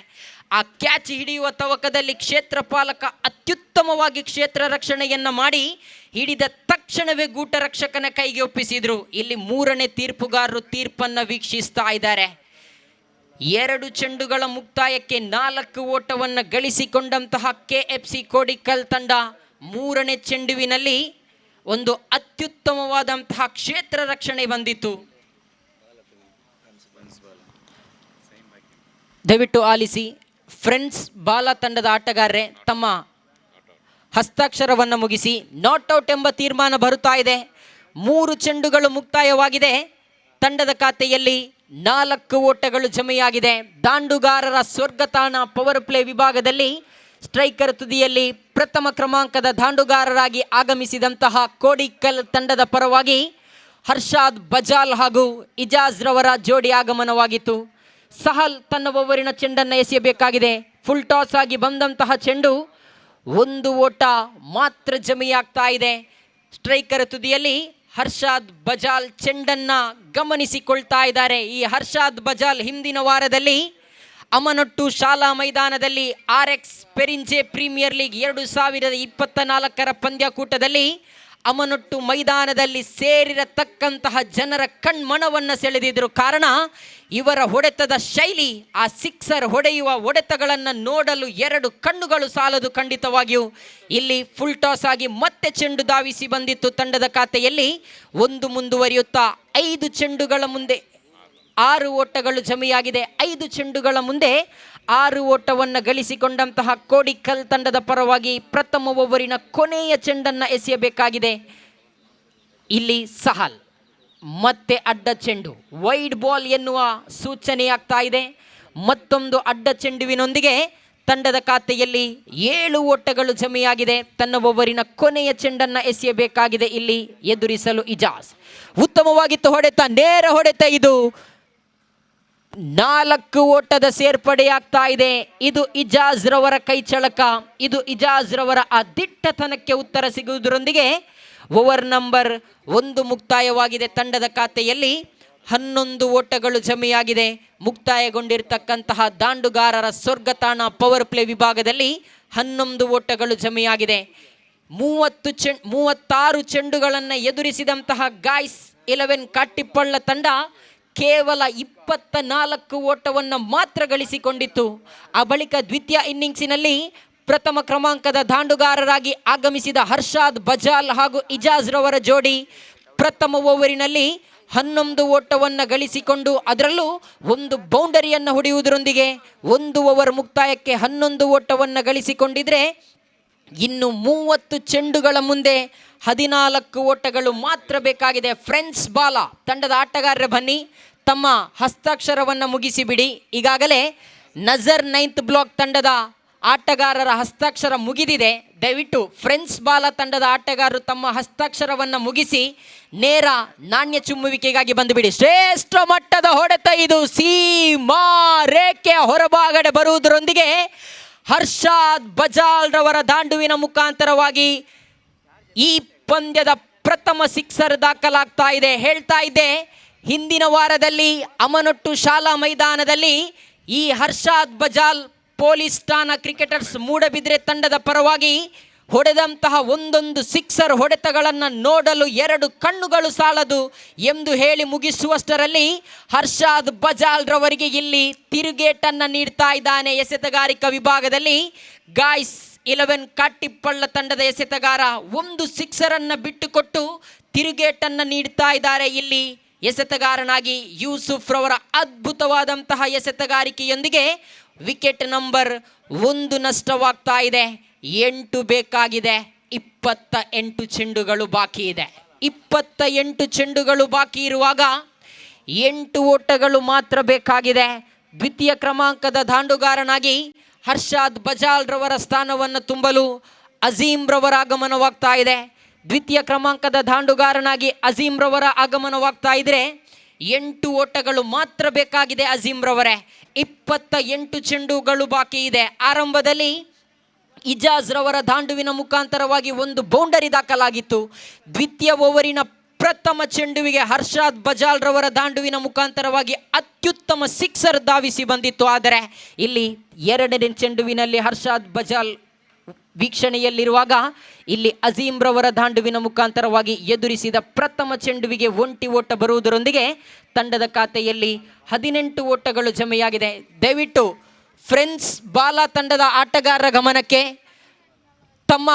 ಆ ಕ್ಯಾಚ್ ಹಿಡಿಯುವ ತವಕದಲ್ಲಿ ಕ್ಷೇತ್ರ ಪಾಲಕ ಅತ್ಯುತ್ತಮವಾಗಿ ಕ್ಷೇತ್ರ ರಕ್ಷಣೆಯನ್ನು ಮಾಡಿ ಹಿಡಿದ ತಕ್ಷಣವೇ ಗೂಟರಕ್ಷಕನ ಕೈಗೆ ಒಪ್ಪಿಸಿದ್ರು. ಇಲ್ಲಿ 3ನೇ ತೀರ್ಪುಗಾರರು ತೀರ್ಪನ್ನು ವೀಕ್ಷಿಸ್ತಾ ಇದ್ದಾರೆ. 2 ಚೆಂಡುಗಳ ಮುಕ್ತಾಯಕ್ಕೆ 4 ಓಟವನ್ನು ಗಳಿಸಿಕೊಂಡಂತಹ KFC ಕೋಡಿಕಲ್ ತಂಡ 3ನೇ ಚೆಂಡುವಿನಲ್ಲಿ ಒಂದು ಅತ್ಯುತ್ತಮವಾದಂತಹ ಕ್ಷೇತ್ರ ರಕ್ಷಣೆ ಬಂದಿತ್ತು. ದಯವಿಟ್ಟು ಆಲಿಸಿ. ಫ್ರೆಂಡ್ಸ್ ಬಾಲ ತಂಡದ ಆಟಗಾರರೇ ತಮ್ಮ ಹಸ್ತಾಕ್ಷರವನ್ನು ಮುಗಿಸಿ. ನಾಟ್ ಔಟ್ ಎಂಬ ತೀರ್ಮಾನ ಬರುತ್ತಾ ಇದೆ. 3 ಚೆಂಡುಗಳು ಮುಕ್ತಾಯವಾಗಿದೆ. ತಂಡದ ಖಾತೆಯಲ್ಲಿ 4 ಓಟಗಳು ಜಮೆಯಾಗಿದೆ. ದಾಂಡುಗಾರರ ಸ್ವರ್ಗತಾಣ ಪವರ್ ಪ್ಲೇ ವಿಭಾಗದಲ್ಲಿ ಸ್ಟ್ರೈಕರ್ ತುದಿಯಲ್ಲಿ ಪ್ರಥಮ ಕ್ರಮಾಂಕದ ದಾಂಡುಗಾರರಾಗಿ ಆಗಮಿಸಿದಂತಹ ಕೋಡಿಕಲ್ ತಂಡದ ಪರವಾಗಿ ಹರ್ಷಾದ್ ಬಜಾಲ್ ಹಾಗೂ ಇಜಾಜ್ ರವರ ಜೋಡಿ ಆಗಮನವಾಗಿತ್ತು. ಸಹಲ್ ತನ್ನ ಓವರಿನ ಚೆಂಡನ್ನು ಎಸೆಯಬೇಕಾಗಿದೆ. ಫುಲ್ ಟಾಸ್ ಆಗಿ ಬಂದಂತಹ ಚೆಂಡು 1 ಓಟ ಮಾತ್ರ ಜಮೆಯಾಗ್ತಾ ಇದೆ. ಸ್ಟ್ರೈಕರ್ ತುದಿಯಲ್ಲಿ ಹರ್ಷಾದ್ ಬಜಾಲ್ ಚೆಂಡನ್ನು ಗಮನಿಸಿಕೊಳ್ತಾ ಇದ್ದಾರೆ. ಈ ಹರ್ಷಾದ್ ಬಜಾಲ್ ಹಿಂದಿನ ವಾರದಲ್ಲಿ ಅಮನೊಟ್ಟು ಶಾಲಾ ಮೈದಾನದಲ್ಲಿ RX ಪೆರಿಂಜೆ ಪ್ರೀಮಿಯರ್ ಲೀಗ್ 2024 ಪಂದ್ಯಕೂಟದಲ್ಲಿ ಅಮನೊಟ್ಟು ಮೈದಾನದಲ್ಲಿ ಸೇರಿರತಕ್ಕಂತಹ ಜನರ ಕಣ್ಮನವನ್ನು ಸೆಳೆದಿದ್ರು. ಕಾರಣ ಇವರ ಹೊಡೆತದ ಶೈಲಿ, ಆ ಸಿಕ್ಸರ್ ಹೊಡೆಯುವ ಹೊಡೆತಗಳನ್ನು ನೋಡಲು ಎರಡು ಕಣ್ಣುಗಳು ಸಾಲದು. ಖಂಡಿತವಾಗಿಯೂ ಇಲ್ಲಿ ಫುಲ್ ಟಾಸ್ ಆಗಿ ಮತ್ತೆ ಚೆಂಡು ಧಾವಿಸಿ ಬಂದಿತ್ತು ತಂಡದ ಖಾತೆಯಲ್ಲಿ. ಒಂದು ಮುಂದುವರಿಯುತ್ತಾ 5 ಚೆಂಡುಗಳ ಮುಂದೆ 6 ಓಟಗಳು ಜಮೆಯಾಗಿದೆ. 5 ಚೆಂಡುಗಳ ಮುಂದೆ 6 ಓಟವನ್ನು ಗಳಿಸಿಕೊಂಡಂತಹ ಕೋಡಿಕಲ್ ತಂಡದ ಪರವಾಗಿ ಪ್ರಥಮ ಓವರಿನ ಕೊನೆಯ ಚೆಂಡನ್ನು ಎಸೆಯಬೇಕಾಗಿದೆ. ಇಲ್ಲಿ ಸಹಲ್ ಮತ್ತೆ ಅಡ್ಡ ಚೆಂಡು, ವೈಡ್ ಬಾಲ್ ಎನ್ನುವ ಸೂಚನೆಯಾಗ್ತಾ ಇದೆ. ಮತ್ತೊಂದು ಅಡ್ಡ ಚೆಂಡುವಿನೊಂದಿಗೆ ತಂಡದ ಖಾತೆಯಲ್ಲಿ 7 ಓಟಗಳು ಜಮೆಯಾಗಿದೆ. ತನ್ನ ಓವರಿನ ಕೊನೆಯ ಚೆಂಡನ್ನು ಎಸೆಯಬೇಕಾಗಿದೆ ಇಲ್ಲಿ ಎದುರಿಸಲು ಇಜಾಜ್. ಉತ್ತಮವಾಗಿತ್ತು ಹೊಡೆತ, ನೇರ ಹೊಡೆತ. ಇದು 4 ಓಟದ ಸೇರ್ಪಡೆಯಾಗ್ತಾ ಇದೆ. ಇದು ಇಜಾಜ್ ರವರ ಕೈಚಳಕ, ಇದು ಇಜಾಜ್ ರವರ ಆ ದಿಟ್ಟತನಕ್ಕೆ ಉತ್ತರ ಸಿಗುವುದರೊಂದಿಗೆ ಓವರ್ ನಂಬರ್ 1 ಮುಕ್ತಾಯವಾಗಿದೆ. ತಂಡದ ಖಾತೆಯಲ್ಲಿ 11 ಓಟಗಳು ಜಮೆಯಾಗಿದೆ. ಮುಕ್ತಾಯಗೊಂಡಿರತಕ್ಕಂತಹ ದಾಂಡುಗಾರರ ಸ್ವರ್ಗತಾಣ ಪವರ್ ಪ್ಲೇ ವಿಭಾಗದಲ್ಲಿ 11 ಓಟಗಳು ಜಮೆಯಾಗಿದೆ. 36 ಚೆಂಡುಗಳನ್ನು ಎದುರಿಸಿದಂತಹ ಗಾಯ್ಸ್ 11 ಕಾಟಿಪ್ಪಳ್ಳ ತಂಡ ಕೇವಲ 24 ಓಟವನ್ನು ಮಾತ್ರ ಗಳಿಸಿಕೊಂಡಿತ್ತು. ಆ ಬಳಿಕ ದ್ವಿತೀಯ ಇನ್ನಿಂಗ್ಸಿನಲ್ಲಿ ಪ್ರಥಮ ಕ್ರಮಾಂಕದ ದಾಂಡುಗಾರರಾಗಿ ಆಗಮಿಸಿದ ಹರ್ಷಾದ್ ಬಜಾಲ್ ಹಾಗೂ ಇಜಾಜ್ ರವರ ಜೋಡಿ ಪ್ರಥಮ ಓವರಿನಲ್ಲಿ 11 ಓಟವನ್ನು ಗಳಿಸಿಕೊಂಡು ಅದರಲ್ಲೂ ಒಂದು ಬೌಂಡರಿಯನ್ನು ಹೊಡೆಯುವುದರೊಂದಿಗೆ 1 ಓವರ್ ಮುಕ್ತಾಯಕ್ಕೆ 11 ಓಟವನ್ನು ಗಳಿಸಿಕೊಂಡಿದ್ರೆ, ಇನ್ನು 30 ಚೆಂಡುಗಳ ಮುಂದೆ 14 ಓಟಗಳು ಮಾತ್ರ ಬೇಕಾಗಿದೆ. ಫ್ರೆಂಡ್ಸ್ ಬಾಲಾ ತಂಡದ ಆಟಗಾರರೇ ಬನ್ನಿ, ತಮ್ಮ ಹಸ್ತಾಕ್ಷರವನ್ನು ಮುಗಿಸಿಬಿಡಿ. ಈಗಾಗಲೇ ನಜರ್ 9th ಬ್ಲಾಕ್ ತಂಡದ ಆಟಗಾರರ ಹಸ್ತಾಕ್ಷರ ಮುಗಿದಿದೆ. ದಯವಿಟ್ಟು ಫ್ರೆಂಡ್ಸ್ ಬಾಲಾ ತಂಡದ ಆಟಗಾರರು ತಮ್ಮ ಹಸ್ತಾಕ್ಷರವನ್ನು ಮುಗಿಸಿ ನೇರ ನಾಣ್ಯ ಚುಮ್ಮುವಿಕೆಗಾಗಿ ಬಂದುಬಿಡಿ. ಶ್ರೇಷ್ಠ ಮಟ್ಟದ ಹೊಡೆತ, ಇದು ಸೀಮಾ ರೇಖೆಯ ಹೊರಭಾಗಡೆ ಬರುವುದರೊಂದಿಗೆ ಹರ್ಷಾದ್ ಬಜಾಲ್ ರವರ ದಾಂಡುವಿನ ಮುಖಾಂತರವಾಗಿ ಈ ಪಂದ್ಯದ ಪ್ರಥಮ ಸಿಕ್ಸರ್ ದಾಖಲಾಗ್ತಾ ಇದೆ. ಹೇಳ್ತಾ ಇದ್ದೆ, ಹಿಂದಿನ ವಾರದಲ್ಲಿ ಅಮನೊಟ್ಟು ಶಾಲಾ ಮೈದಾನದಲ್ಲಿ ಈ ಹರ್ಷಾದ್ ಬಜಾಲ್ ಪೊಲೀಸ್ ಠಾಣಾ ಕ್ರಿಕೆಟರ್ಸ್ ಮೂಡಬಿದ್ರೆ ತಂಡದ ಪರವಾಗಿ ಹೊಡೆದಂತಹ ಒಂದೊಂದು ಸಿಕ್ಸರ್ ಹೊಡೆತಗಳನ್ನು ನೋಡಲು 2 ಕಣ್ಣುಗಳು ಸಾಲದು ಎಂದು ಹೇಳಿ ಮುಗಿಸುವಷ್ಟರಲ್ಲಿ ಹರ್ಷಾದ್ ಬಜಾಲ್ ರವರಿಗೆ ಇಲ್ಲಿ ತಿರುಗೇಟನ್ನು ನೀಡ್ತಾ ಇದ್ದಾನೆ. ಎಸೆತಗಾರಿಕಾ ವಿಭಾಗದಲ್ಲಿ ಗಾಯ್ಸ್ 11 ಕಾಟಿಪ್ಪಳ್ಳ ತಂಡದ ಎಸೆತಗಾರ ಒಂದು ಸಿಕ್ಸರನ್ನು ಬಿಟ್ಟುಕೊಟ್ಟು ತಿರುಗೇಟನ್ನು ನೀಡ್ತಾ ಇದ್ದಾರೆ. ಇಲ್ಲಿ ಎಸೆತಗಾರನಾಗಿ ಯೂಸುಫ್ ರವರ ಅದ್ಭುತವಾದಂತಹ ಎಸೆತಗಾರಿಕೆಯೊಂದಿಗೆ ವಿಕೆಟ್ ನಂಬರ್ 1 ನಷ್ಟವಾಗ್ತಾ ಇದೆ. 8 ಬೇಕಾಗಿದೆ. 28 ಚೆಂಡುಗಳು ಬಾಕಿ ಇದೆ. 28 ಚೆಂಡುಗಳು ಬಾಕಿ ಇರುವಾಗ 8 ಓಟಗಳು ಮಾತ್ರ ಬೇಕಾಗಿದೆ. ದ್ವಿತೀಯ ಕ್ರಮಾಂಕದ ದಾಂಡುಗಾರನಾಗಿ ಹರ್ಷಾದ್ ಬಜಾಲ್ ರವರ ಸ್ಥಾನವನ್ನು ತುಂಬಲು ಅಜೀಂ ರವರ ಆಗಮನವಾಗ್ತಾ ಇದೆ. ದ್ವಿತೀಯ ಕ್ರಮಾಂಕದ ದಾಂಡುಗಾರನಾಗಿ ಅಜೀಂ ರವರ ಆಗಮನವಾಗ್ತಾ ಇದ್ರೆ 8 ಓಟಗಳು ಮಾತ್ರ ಬೇಕಾಗಿದೆ ಅಜೀಂ ರವರೇ. 28 ಚೆಂಡುಗಳು ಬಾಕಿ ಇದೆ. ಆರಂಭದಲ್ಲಿ ಇಜಾಜ್ ರವರ ದಾಂಡುವಿನ ಮುಖಾಂತರವಾಗಿ ಒಂದು ಬೌಂಡರಿ ದಾಖಲಾಗಿತ್ತು. ದ್ವಿತೀಯ ಓವರಿನ ಪ್ರಥಮ ಚೆಂಡುವಿಗೆ ಹರ್ಷಾದ್ ಬಜಾಲ್ ರವರ ದಾಂಡುವಿನ ಮುಖಾಂತರವಾಗಿ ಅತ್ಯುತ್ತಮ ಸಿಕ್ಸರ್ ಧಾವಿಸಿ ಬಂದಿತ್ತು. ಆದರೆ ಇಲ್ಲಿ 2ನೇ ಚೆಂಡುವಿನಲ್ಲಿ ಹರ್ಷಾದ್ ಬಜಾಲ್ ವೀಕ್ಷಣೆಯಲ್ಲಿರುವಾಗ ಇಲ್ಲಿ ಅಜೀಂ ರವರ ದಾಂಡುವಿನ ಮುಖಾಂತರವಾಗಿ ಎದುರಿಸಿದ ಪ್ರಥಮ ಚೆಂಡುವಿಗೆ 1 ಓಟ ಬರುವುದರೊಂದಿಗೆ ತಂಡದ ಖಾತೆಯಲ್ಲಿ 18 ಓಟಗಳು ಜಮೆಯಾಗಿದೆ. ದಯವಿಟ್ಟು ಫ್ರೆಂಡ್ಸ್ ಬಾಲಾ ತಂಡದ ಆಟಗಾರರ ಗಮನಕ್ಕೆ, ತಮ್ಮ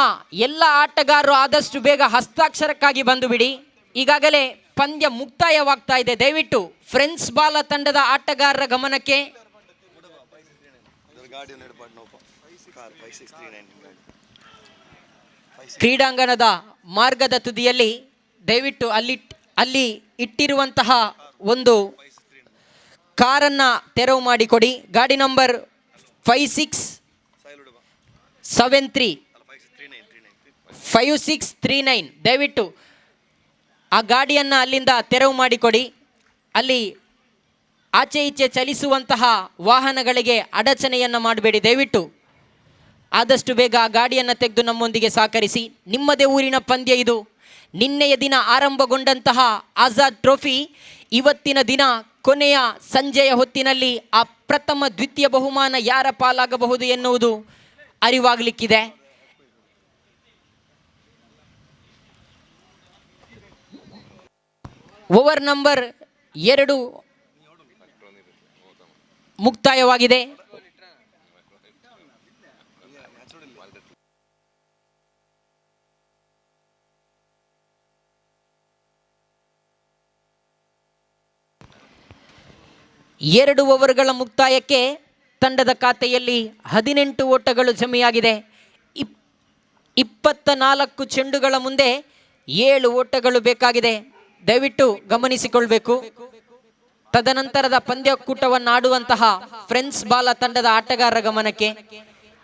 ಎಲ್ಲ ಆಟಗಾರರು ಆದಷ್ಟು ಬೇಗ ಹಸ್ತಾಕ್ಷರಕ್ಕಾಗಿ ಬಂದು ಬಿಡಿ. ಈಗಾಗಲೇ ಪಂದ್ಯ ಮುಕ್ತಾಯವಾಗ್ತಾ ಇದೆ. ದಯವಿಟ್ಟು ಫ್ರೆಂಡ್ಸ್ ಬಾಲಾ ತಂಡದ ಆಟಗಾರರ ಗಮನಕ್ಕೆ. ಕ್ರೀಡಾಂಗಣದ ಮಾರ್ಗದ ತುದಿಯಲ್ಲಿ ದಯವಿಟ್ಟು ಅಲ್ಲಿ ಇಟ್ಟಿರುವಂತಹ ಒಂದು ಕಾರನ್ನು ತೆರವು ಮಾಡಿಕೊಡಿ. ಗಾಡಿ ನಂಬರ್ 5639 ದಯವಿಟ್ಟು ಆ ಗಾಡಿಯನ್ನು ಅಲ್ಲಿಂದ ತೆರವು ಮಾಡಿಕೊಡಿ. ಅಲ್ಲಿ ಆಚೆ ಈಚೆ ಚಲಿಸುವಂತಹ ವಾಹನಗಳಿಗೆ ಅಡಚಣೆಯನ್ನು ಮಾಡಬೇಡಿ. ದಯವಿಟ್ಟು ಆದಷ್ಟು ಬೇಗ ಆ ಗಾಡಿಯನ್ನು ತೆಗೆದು ನಮ್ಮೊಂದಿಗೆ ಸಹಕರಿಸಿ. ನಿಮ್ಮದೇ ಊರಿನ ಪಂದ್ಯ ಇದು. ನಿನ್ನೆಯ ದಿನ ಆರಂಭಗೊಂಡಂತಹ ಆಜಾದ್ ಟ್ರೋಫಿ ಇವತ್ತಿನ ದಿನ ಕೊನೆಯ ಸಂಜೆಯ ಹೊತ್ತಿನಲ್ಲಿ ಆ ಪ್ರಥಮ ದ್ವಿತೀಯ ಬಹುಮಾನ ಯಾರ ಪಾಲಾಗಬಹುದು ಎನ್ನುವುದು ಅರಿವಾಗಲಿಕ್ಕಿದೆ. Over number 2 ಮುಕ್ತಾಯವಾಗಿದೆ. ಎರಡು ಓವರ್ಗಳ ಮುಕ್ತಾಯಕ್ಕೆ ತಂಡದ ಖಾತೆಯಲ್ಲಿ 18 ಓಟಗಳು ಜಮೆಯಾಗಿದೆ. 24 ಚೆಂಡುಗಳ ಮುಂದೆ 7 ಓಟಗಳು ಬೇಕಾಗಿದೆ. ದಯವಿಟ್ಟು ಗಮನಿಸಿಕೊಳ್ಬೇಕು. ತದನಂತರದ ಪಂದ್ಯಕೂಟವನ್ನು ಆಡುವಂತಹ ಫ್ರೆಂಡ್ಸ್ ಬಾಲ ತಂಡದ ಆಟಗಾರರ ಗಮನಕ್ಕೆ,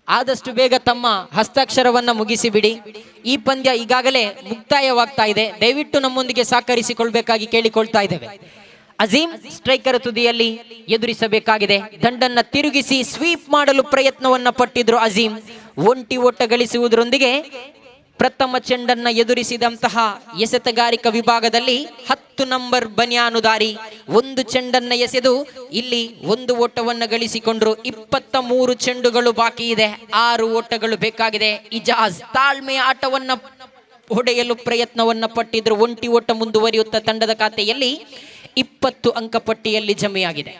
ಆದಷ್ಟು ಬೇಗ ತಮ್ಮ ಹಸ್ತಾಕ್ಷರವನ್ನು ಮುಗಿಸಿಬಿಡಿ. ಈ ಪಂದ್ಯ ಈಗಾಗಲೇ ಮುಕ್ತಾಯವಾಗ್ತಾ ಇದೆ. ದಯವಿಟ್ಟು ನಮ್ಮೊಂದಿಗೆ ಸಹಕರಿಸಿಕೊಳ್ಬೇಕಾಗಿ ಕೇಳಿಕೊಳ್ತಾ ಇದ್ದೇವೆ. ಅಜೀಂ ಸ್ಟ್ರೈಕರ್ ತುದಿಯಲ್ಲಿ ಎದುರಿಸಬೇಕಾಗಿದೆ. ದಂಡನ್ನ ತಿರುಗಿಸಿ ಸ್ವೀಪ್ ಮಾಡಲು ಪ್ರಯತ್ನವನ್ನ ಪಟ್ಟಿದ್ರು ಅಜೀಂ. ಒಂಟಿ ಓಟ ಗಳಿಸುವುದರೊಂದಿಗೆ ಪ್ರಥಮ ಚೆಂಡನ್ನ ಎದುರಿಸಿದಂತಹ ಎಸೆತಗಾರಿಕಾ ವಿಭಾಗದಲ್ಲಿ 10 ನಂಬರ್ ಬನ್ಯಾನುದಾರಿ ಒಂದು ಚೆಂಡನ್ನ ಎಸೆದು ಇಲ್ಲಿ 1 ಓಟವನ್ನು ಗಳಿಸಿಕೊಂಡ್ರು. 23 ಚೆಂಡುಗಳು ಬಾಕಿ ಇದೆ. 6 ಓಟಗಳು ಬೇಕಾಗಿದೆ. ಇಜಾಜ್ ತಾಳ್ಮೆಯ ಆಟವನ್ನ ಹೊಡೆಯಲು ಪ್ರಯತ್ನವನ್ನ ಪಟ್ಟಿದ್ರು. ಒಂಟಿ ಓಟ ಮುಂದುವರಿಯುತ್ತಾ ತಂಡದ ಖಾತೆಯಲ್ಲಿ 20 ಅಂಕ ಪಟ್ಟಿಯಲ್ಲಿ ಜಮೆಯಾಗಿದೆ.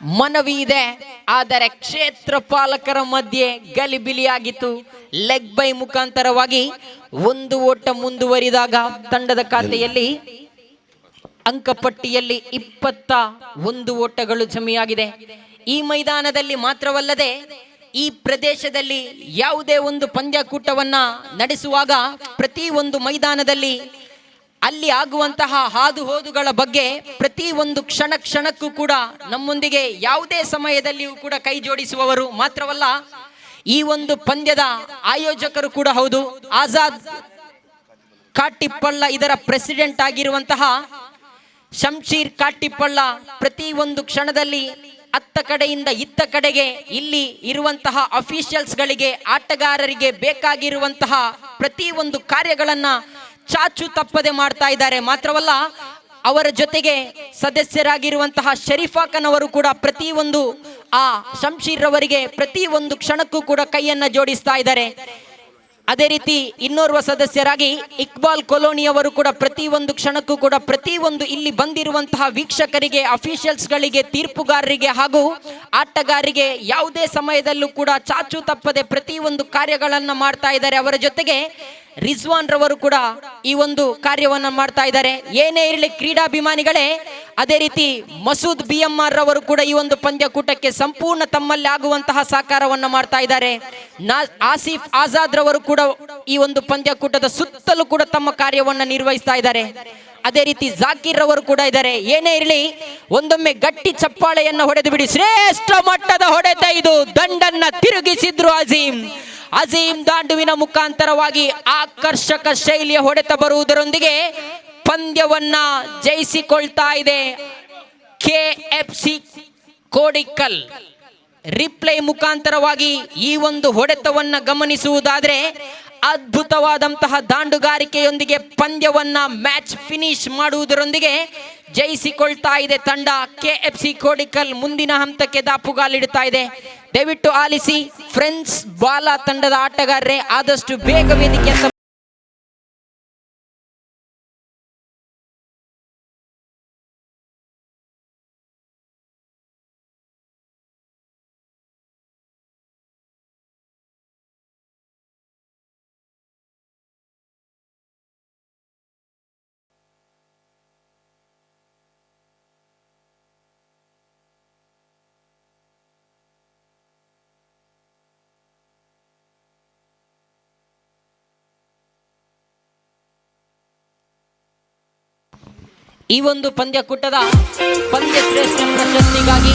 ಮನವಿ ಇದೆ, ಆದರೆ ಕ್ಷೇತ್ರ ಪಾಲಕರ ಮಧ್ಯೆ ಗಲಿಬಿಲಿಯಾಗಿತ್ತು. ಲೆಗ್ ಬೈ ಮುಖಾಂತರವಾಗಿ 1 ಓಟ ಮುಂದುವರಿದಾಗ ತಂಡದ ಖಾತೆಯಲ್ಲಿ ಅಂಕಪಟ್ಟಿಯಲ್ಲಿ 21 ಓಟಗಳು ಜಮೆಯಾಗಿದೆ. ಈ ಮೈದಾನದಲ್ಲಿ ಮಾತ್ರವಲ್ಲದೆ ಈ ಪ್ರದೇಶದಲ್ಲಿ ಯಾವುದೇ ಒಂದು ಪಂದ್ಯಕೂಟವನ್ನ ನಡೆಸುವಾಗ ಪ್ರತಿ ಒಂದು ಮೈದಾನದಲ್ಲಿ ಅಲ್ಲಿ ಆಗುವಂತಹ ಹಾದು ಹೋದುಗಳ ಬಗ್ಗೆ ಪ್ರತಿ ಒಂದು ಕ್ಷಣಕ್ಕೂ ಕೂಡ ನಮ್ಮೊಂದಿಗೆ ಯಾವುದೇ ಸಮಯದಲ್ಲಿಯೂ ಕೂಡ ಕೈ ಜೋಡಿಸುವವರು ಮಾತ್ರವಲ್ಲ, ಈ ಒಂದು ಪಂದ್ಯದ ಆಯೋಜಕರು ಕೂಡ ಹೌದು. ಆಜಾದ್ ಕಾಟಿಪ್ಪಳ್ಳ ಇದರ ಪ್ರೆಸಿಡೆಂಟ್ ಆಗಿರುವಂತಹ ಶಂಶೀರ್ ಕಾಟಿಪ್ಪಳ್ಳ ಪ್ರತಿ ಒಂದು ಕ್ಷಣದಲ್ಲಿ ಅತ್ತ ಕಡೆಯಿಂದ ಇತ್ತ ಕಡೆಗೆ ಇಲ್ಲಿ ಇರುವಂತಹ ಅಫಿಷಿಯಲ್ಸ್ ಗಳಿಗೆ, ಆಟಗಾರರಿಗೆ ಬೇಕಾಗಿರುವಂತಹ ಪ್ರತಿ ಒಂದು ಕಾರ್ಯಗಳನ್ನ ಚಾಚು ತಪ್ಪದೆ ಮಾಡ್ತಾ ಇದ್ದಾರೆ. ಮಾತ್ರವಲ್ಲ, ಅವರ ಜೊತೆಗೆ ಸದಸ್ಯರಾಗಿರುವಂತಹ ಶರೀಫಾಕನವರು ಕೂಡ ಪ್ರತಿ ಒಂದು ಆ ಶಂಶೀರ್ ರವರಿಗೆ ಪ್ರತಿ ಒಂದು ಕ್ಷಣಕ್ಕೂ ಕೂಡ ಕೈಯನ್ನ ಜೋಡಿಸ್ತಾ ಇದ್ದಾರೆ. ಅದೇ ರೀತಿ ಇನ್ನೋರ್ವ ಸದಸ್ಯರಾಗಿ ಇಕ್ಬಾಲ್ ಕೊಲೋನಿಯವರು ಕೂಡ ಪ್ರತಿ ಒಂದು ಕ್ಷಣಕ್ಕೂ ಕೂಡ ಪ್ರತಿ ಒಂದು ಇಲ್ಲಿ ಬಂದಿರುವಂತಹ ವೀಕ್ಷಕರಿಗೆ, ಅಫಿಷಿಯಲ್ಸ್ಗಳಿಗೆ, ತೀರ್ಪುಗಾರರಿಗೆ ಹಾಗೂ ಆಟಗಾರರಿಗೆ ಯಾವುದೇ ಸಮಯದಲ್ಲೂ ಕೂಡ ಚಾಚು ತಪ್ಪದೆ ಪ್ರತಿ ಒಂದು ಕಾರ್ಯಗಳನ್ನು ಮಾಡ್ತಾ ಇದ್ದಾರೆ. ಅವರ ಜೊತೆಗೆ ರಿಜ್ವಾನ್ ರವರು ಕೂಡ ಈ ಒಂದು ಕಾರ್ಯವನ್ನ ಮಾಡ್ತಾ ಇದ್ದಾರೆ. ಏನೇ ಇರಲಿ ಕ್ರೀಡಾಭಿಮಾನಿಗಳೇ, ಅದೇ ರೀತಿ ಮಸೂದ್ BMR ರವರು ಕೂಡ ಈ ಒಂದು ಪಂದ್ಯಕೂಟಕ್ಕೆ ಸಂಪೂರ್ಣ ತಮ್ಮಲ್ಲಿ ಆಗುವಂತಹ ಸಹಕಾರವನ್ನ ಮಾಡ್ತಾ ಇದ್ದಾರೆ. ಆಸಿಫ್ ಆಜಾದ್ ರವರು ಕೂಡ ಈ ಒಂದು ಪಂದ್ಯಕೂಟದ ಸುತ್ತಲೂ ಕೂಡ ತಮ್ಮ ಕಾರ್ಯವನ್ನ ನಿರ್ವಹಿಸ್ತಾ ಇದ್ದಾರೆ. ಅದೇ ರೀತಿ ಜಾಕೀರ್ ರವರು ಕೂಡ ಇದ್ದಾರೆ. ಏನೇ ಇರಲಿ, ಒಂದೊಮ್ಮೆ ಗಟ್ಟಿ ಚಪ್ಪಾಳೆಯನ್ನ ಹೊಡೆದು ಬಿಡಿ. ಶ್ರೇಷ್ಠ ಮಟ್ಟದ ಹೊಡೆತ ಇದು. ದಂಡನ್ನ ತಿರುಗಿಸಿದ್ರು ಅಜೀಂ ದಾಂಡುವಿನ ಮುಖಾಂತರವಾಗಿ ಆಕರ್ಷಕ ಶೈಲಿಯ ಹೊಡೆತ ಬರುವುದರೊಂದಿಗೆ ಪಂದ್ಯವನ್ನ ಜಯಿಸಿಕೊಳ್ತಾ ಇದೆ KFC ಕೋಡಿಕಲ್. ರಿಪ್ಲೈ ಮುಖಾಂತರವಾಗಿ ಈ ಒಂದು ಹೊಡೆತವನ್ನ ಗಮನಿಸುವುದಾದ್ರೆ ಅದ್ಭುತವಾದಂತಹ ದಾಂಡುಗಾರಿಕೆಯೊಂದಿಗೆ ಪಂದ್ಯವನ್ನ ಮ್ಯಾಚ್ ಫಿನಿಶ್ ಮಾಡುವುದರೊಂದಿಗೆ ಜಯಿಸಿಕೊಳ್ತಾ ಇದೆ ತಂಡ KFC ಕೋಡಿಕಲ್. ಮುಂದಿನ ಹಂತಕ್ಕೆ ದಾಪುಗಾಲಿಡ್ತಾ ಇದೆ. ದಯವಿಟ್ಟು ಆಲಿಸಿ ಫ್ರೆಂಡ್ಸ್ ಬಾಲ ತಂಡದ ಆಟಗಾರರೇ, ಆದಷ್ಟು ಬೇಗ ವೇದಿಕೆ ಅಂತ ಈ ಒಂದು ಪಂದ್ಯಕೂಟದ ಪಂದ್ಯ ಶ್ರೇಷ್ಠ ಪ್ರಶಸ್ತಿಗಾಗಿ